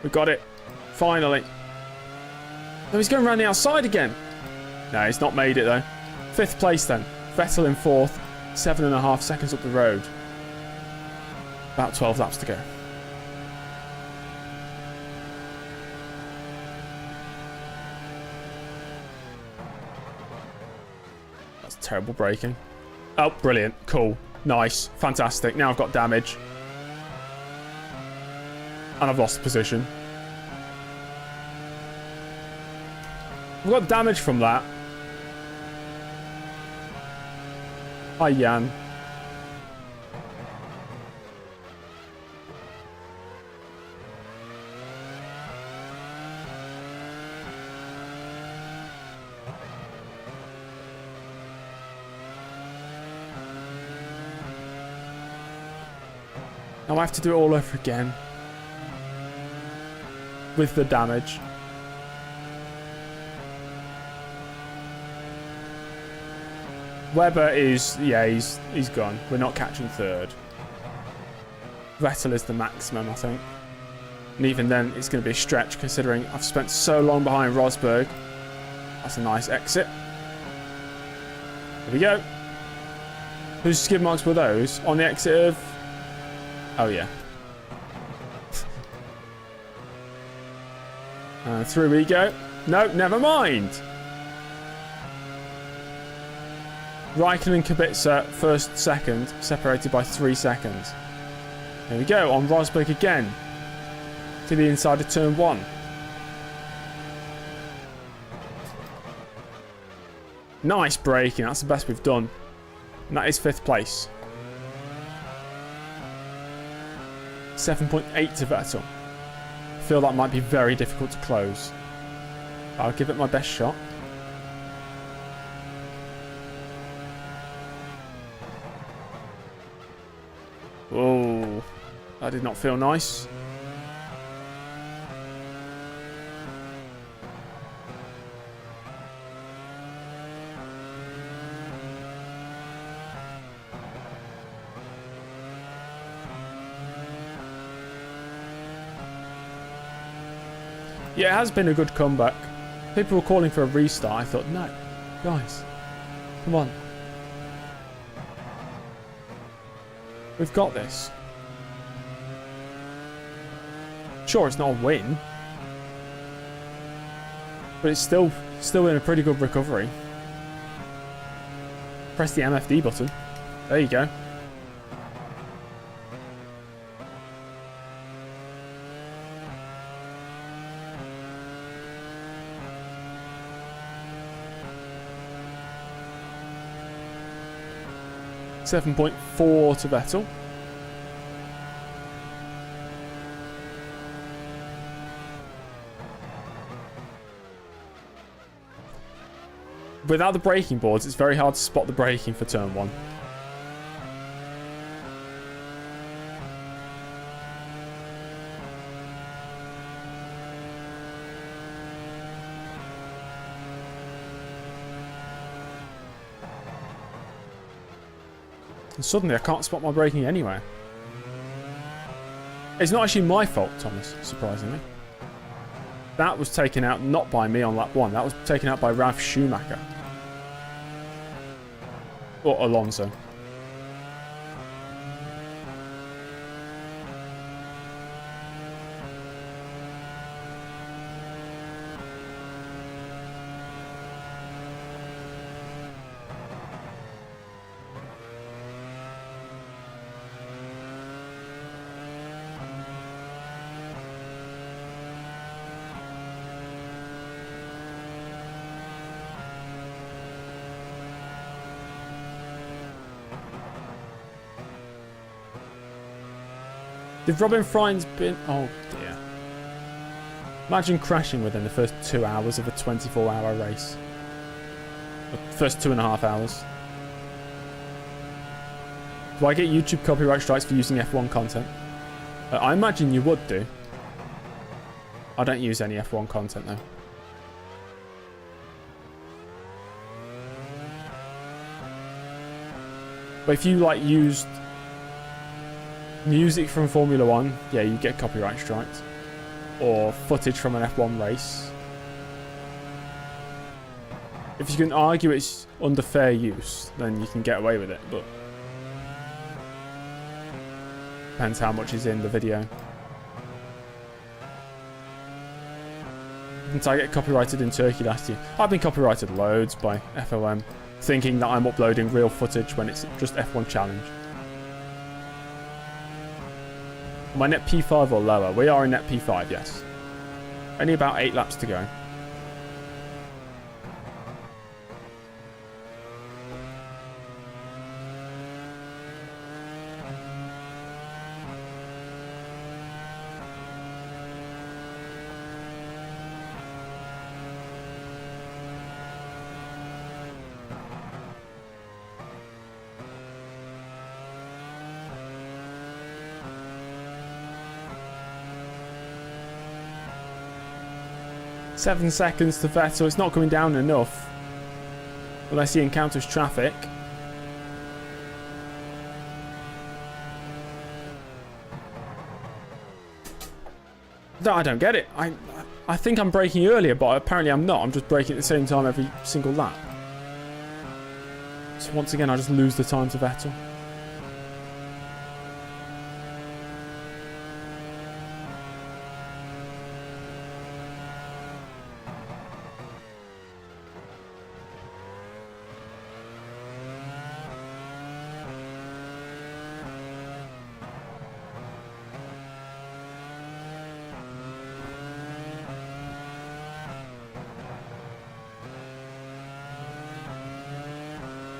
We got it. Finally. No, he's going around the outside again. No, he's not made it though. 5th place then. Vettel in 4th. 7.5 seconds up the road. About 12 laps to go. That's terrible braking. Oh, brilliant. Cool. Nice. Fantastic. Now I've got damage. And I've lost position. I've got damage from that. Hi, Jan. Now I have to do it all over again. With the damage. Webber is, yeah, he's gone. We're not catching third. Vettel is the maximum, I think. And even then, it's going to be a stretch considering I've spent so long behind Rosberg. That's a nice exit. There we go. Whose skid marks were those? On the exit of... Oh, yeah. Through we go. No, never mind. Raikkonen and Kubica, first, second, separated by 3 seconds. There we go, on Rosberg again. To the inside of turn 1. Nice braking, that's the best we've done. And that is 5th place. 7.8 to Vettel. I feel that might be very difficult to close. I'll give it my best shot. Oh, that did not feel nice. Yeah, it has been a good comeback. People were calling for a restart. I thought, no, guys, come on. We've got this. Sure, it's not a win, but it's still in a pretty good recovery. Press the MFD button. There you go. .4 to Vettel. Without the braking boards, it's very hard to spot the braking for turn 1. And suddenly I can't spot my braking anywhere. It's not actually my fault, Thomas, surprisingly. That was taken out not by me on lap 1. That was taken out by Ralf Schumacher. Or Alonso. Did Robin Fryns been... Oh dear. Imagine crashing within the first 2 hours of a 24-hour race. The first 2.5 hours. Do I get YouTube copyright strikes for using F1 content? I imagine you would do. I don't use any F1 content though. But if you like used music from Formula 1, yeah, you get copyright strikes. Or footage from an F1 race. If you can argue it's under fair use, then you can get away with it, but depends how much is in the video. Didn't I get copyrighted in Turkey last year? I've been copyrighted loads by FOM, thinking that I'm uploading real footage when it's just F1 challenge. Am I net P5 or lower? We are in net P5, yes. Only about 8 laps to go. .7 seconds to Vettel. It's not coming down enough unless he encounters traffic. No, I don't get it. I think I'm braking earlier, but apparently I'm not. I'm just braking at the same time every single lap. So once again, I just lose the time to Vettel.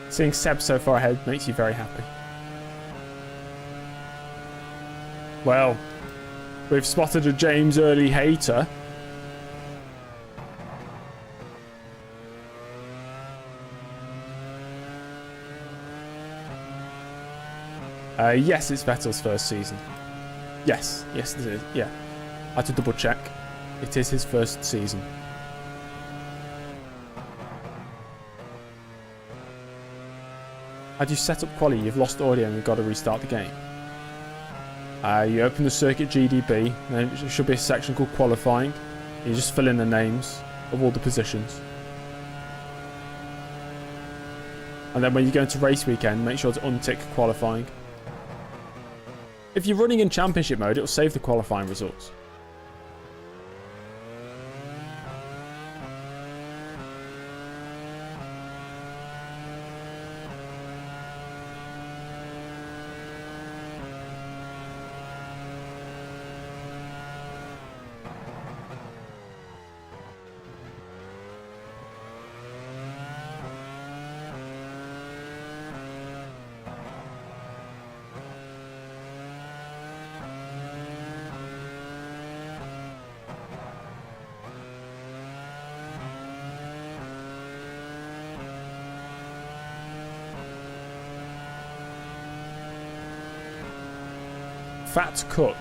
Seeing Seb so far ahead makes you very happy. Well, we've spotted a James Early hater. Yes, it's Vettel's first season. Yes, it is. Yeah, I had to double check. It is his first season. Had you set up quali, you've lost audio and you've got to restart the game. You open the circuit GDB, then there should be a section called qualifying. You just fill in the names of all the positions. And then when you go into race weekend, make sure to untick qualifying. If you're running in championship mode, it'll save the qualifying results. Fat Cook.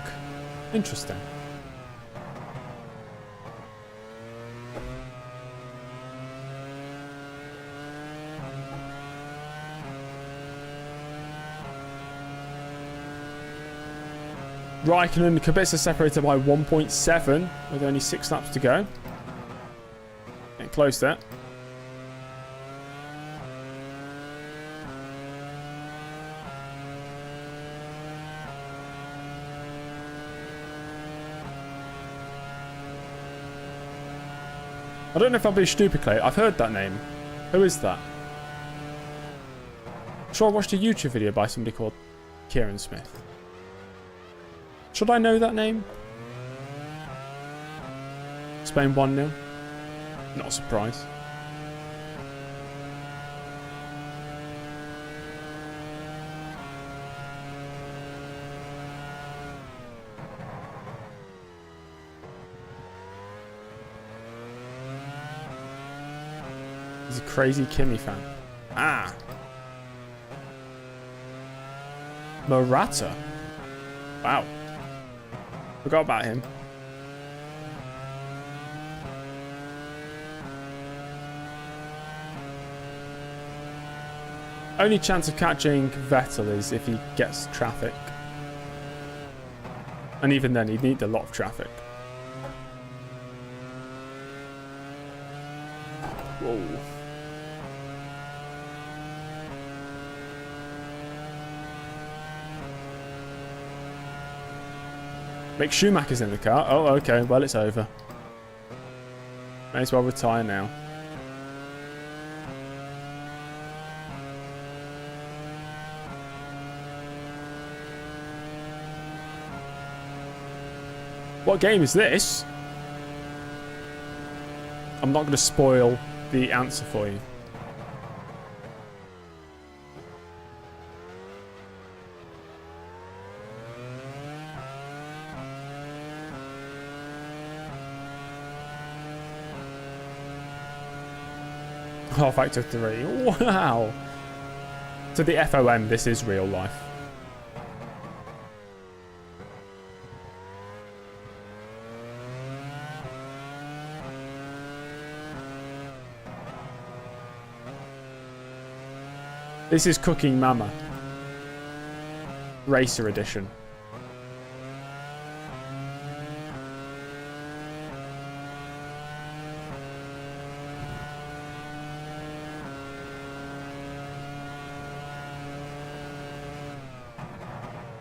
Interesting. Raikkonen and Kubica separated by 1.7 with only 6 laps to go. Getting close there. I don't know if I'm being stupid, Clay. I've heard that name. Who is that? I'm sure I watched a YouTube video by somebody called Kieran Smith. Should I know that name? Spain 1-0. Not a surprise. He's a crazy Kimi fan. Ah. Murata. Wow. Forgot about him. Only chance of catching Vettel is if he gets traffic. And even then, he'd need a lot of traffic. Whoa. Mick Schumacher's in the car. Oh, okay. Well, it's over. May as well retire now. What game is this? I'm not going to spoil the answer for you. Oh, Factor 3. Wow. To the FOM, this is real life. This is Cooking Mama. Racer Edition.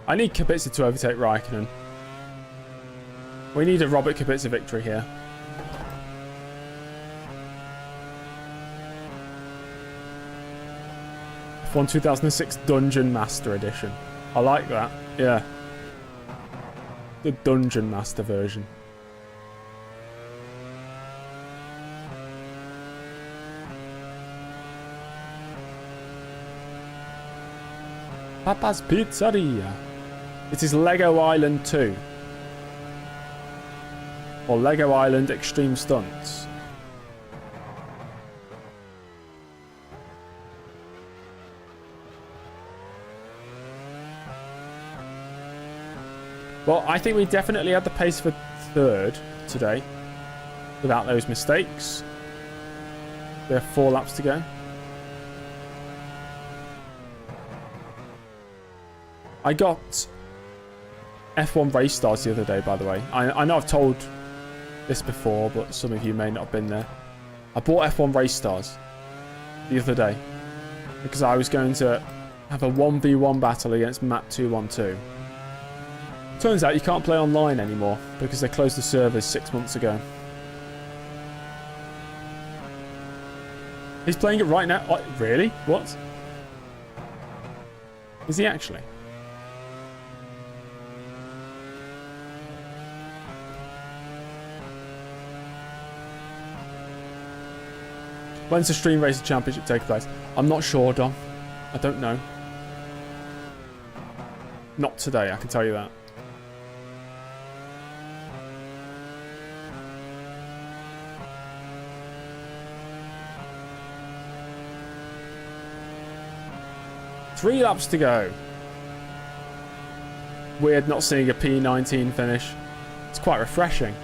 I need Kubica to overtake Raikkonen. We need a Robert Kubica victory here. F1 2006 Dungeon Master Edition. I like that. Yeah. The Dungeon Master version. Papa's Pizzeria. It is Lego Island 2. Or Lego Island Extreme Stunts. Well, I think we definitely had the pace for third today. Without those mistakes. We have 4 laps to go. I got F1 race stars the other day, by the way. I know I've told this before, but some of you may not have been there. I bought F1 race stars the other day because I was going to have a 1v1 battle against Matt212. Turns out you can't play online anymore because they closed the servers 6 months ago. He's playing it right now? Oh, really? What? Is he actually? When's the Stream Racer Championship take place? I'm not sure, Dom. I don't know. Not today, I can tell you that. Three laps to go. Weird not seeing a P19 finish. It's quite refreshing.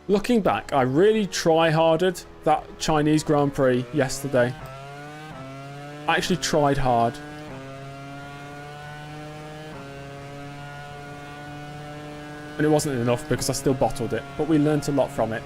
Looking back, I really try-harded that Chinese Grand Prix yesterday. I actually tried hard. And it wasn't enough because I still bottled it, but we learnt a lot from it.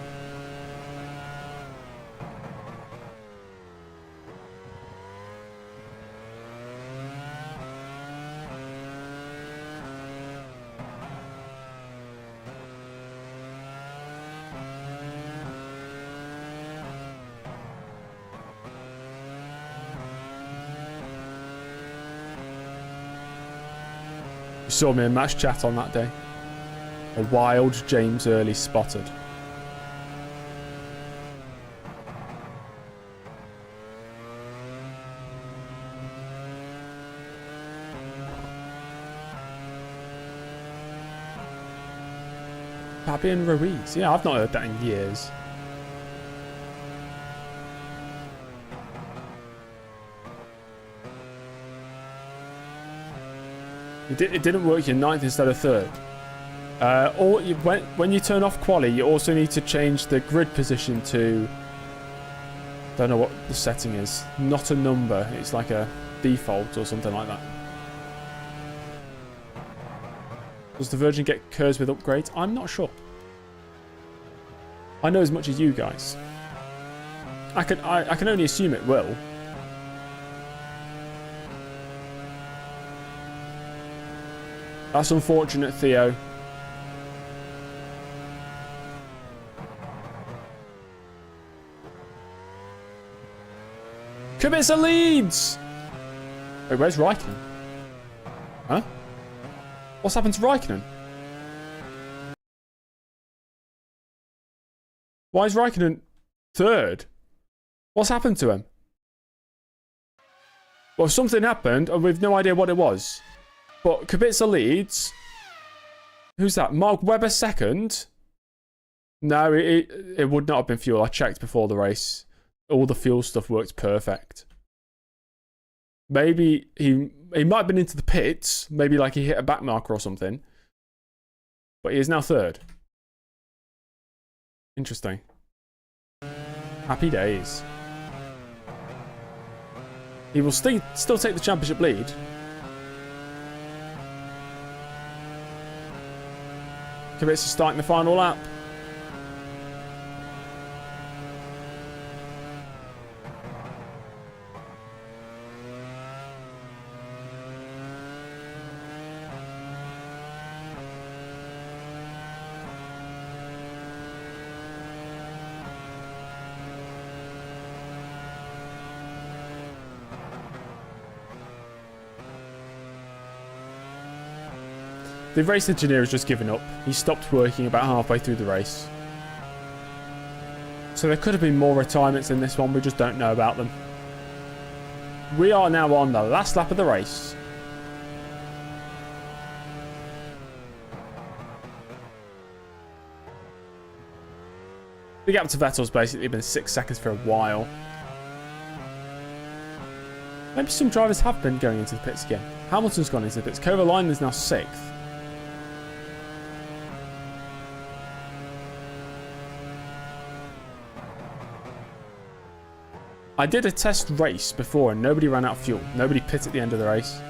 You saw me in match chat on that day. A wild James Early spotted. Fabian Ruiz. Yeah, I've not heard that in years. It didn't work. You're 9th instead of 3rd. Or when you turn off quali, you also need to change the grid position to... Don't know what the setting is. Not a number. It's like a default or something like that. Does the Virgin get curves with upgrades? I'm not sure. I know as much as you guys. I can only assume it will. That's unfortunate, Theo. Kubica leads! Wait, where's Raikkonen? Huh? What's happened to Raikkonen? Why is Raikkonen 3rd? What's happened to him? Well, something happened and we've no idea what it was. But Kubica leads. Who's that? Mark Webber 2nd? No, it would not have been fuel. I checked before the race. All the fuel stuff worked perfect. Maybe he might have been into the pits. Maybe like he hit a back marker or something. But he is now 3rd. Interesting. Happy days. He will still take the championship lead. Kubica starting the final lap. The race engineer has just given up. He stopped working about halfway through the race. So there could have been more retirements in this one. We just don't know about them. We are now on the last lap of the race. The gap to Vettel's basically been 6 seconds for a while. Maybe some drivers have been going into the pits again. Hamilton's gone into the pits. Kovalainen is now 6th. I did a test race before and nobody ran out of fuel. Nobody pit at the end of the race.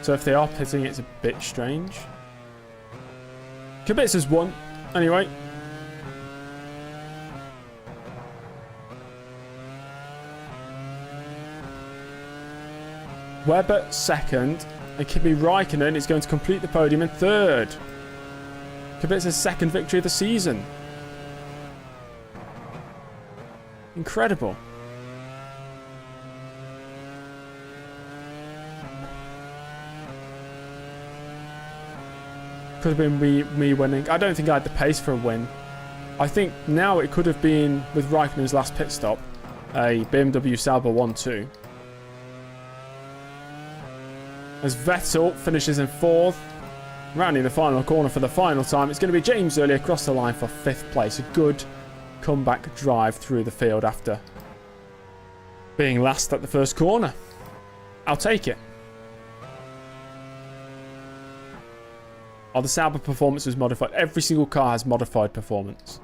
So if they are pitting, it's a bit strange. Kubica has won. Anyway. Webber 2nd. And Kimi Raikkonen is going to complete the podium in 3rd. Kubica's 2nd victory of the season. Incredible. Could have been me winning. I don't think I had the pace for a win. I think now it could have been, with Raikkonen's last pit stop, a BMW Sauber 1-2. As Vettel finishes in 4th. Rounding the final corner for the final time, it's going to be James Early across the line for 5th place. A good comeback drive through the field after being last at the first corner. I'll take it. Oh, the Sauber performance was modified. Every single car has modified performance.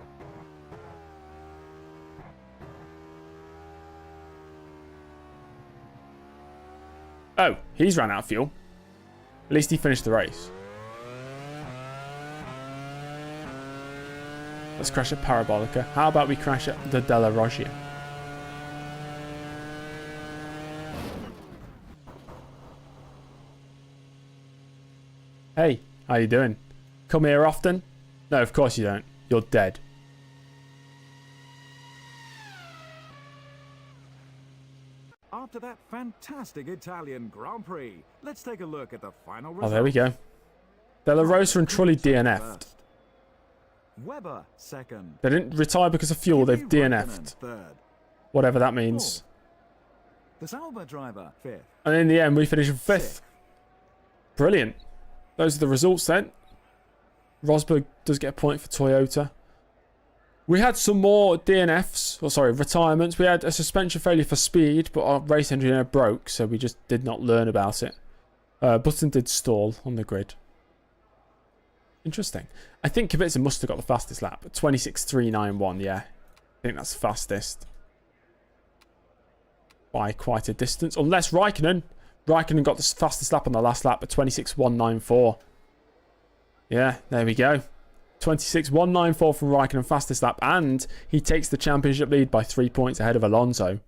Oh, he's ran out of fuel. At least he finished the race. Let's crash at Parabolica. How about we crash at the Della Roggia? Hey. How you doing? Come here often? No, of course you don't. You're dead. After that fantastic Italian Grand Prix, let's take a look at the final results. Oh, there we go. Della Rosa and Trulli DNF'd. Webber 2nd. They didn't retire because of fuel, they've DNF'd. 3rd. Whatever that means. The Sauber driver 5th. And in the end, we finished 5th. Brilliant. Those are the results then. Rosberg does get a point for Toyota. We had some more DNFs, or sorry, retirements. We had a suspension failure for speed, but our race engineer broke, so we just did not learn about it. Button did stall on the grid. Interesting. I think Kubica must have got the fastest lap. 26.391, yeah. I think that's the fastest. By quite a distance. Unless Raikkonen got the fastest lap on the last lap at 26.194. Yeah, there we go. 26.194 from Raikkonen, fastest lap. And he takes the championship lead by 3 points ahead of Alonso.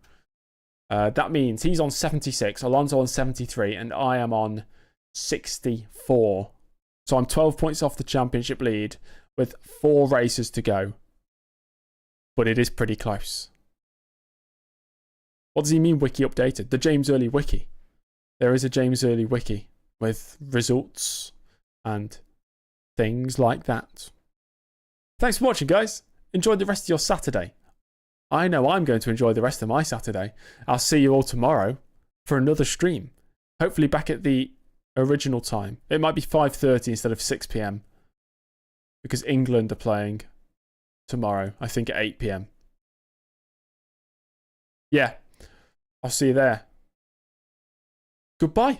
That means he's on 76, Alonso on 73, and I am on 64. So I'm 12 points off the championship lead with 4 races to go. But it is pretty close. What does he mean wiki updated? The James Early wiki. There is a James Early wiki with results and things like that. Thanks for watching, guys. Enjoy the rest of your Saturday. I know I'm going to enjoy the rest of my Saturday. I'll see you all tomorrow for another stream. Hopefully back at the original time. It might be 5:30 instead of 6 p.m. because England are playing tomorrow, I think at 8 p.m. Yeah, I'll see you there. Goodbye.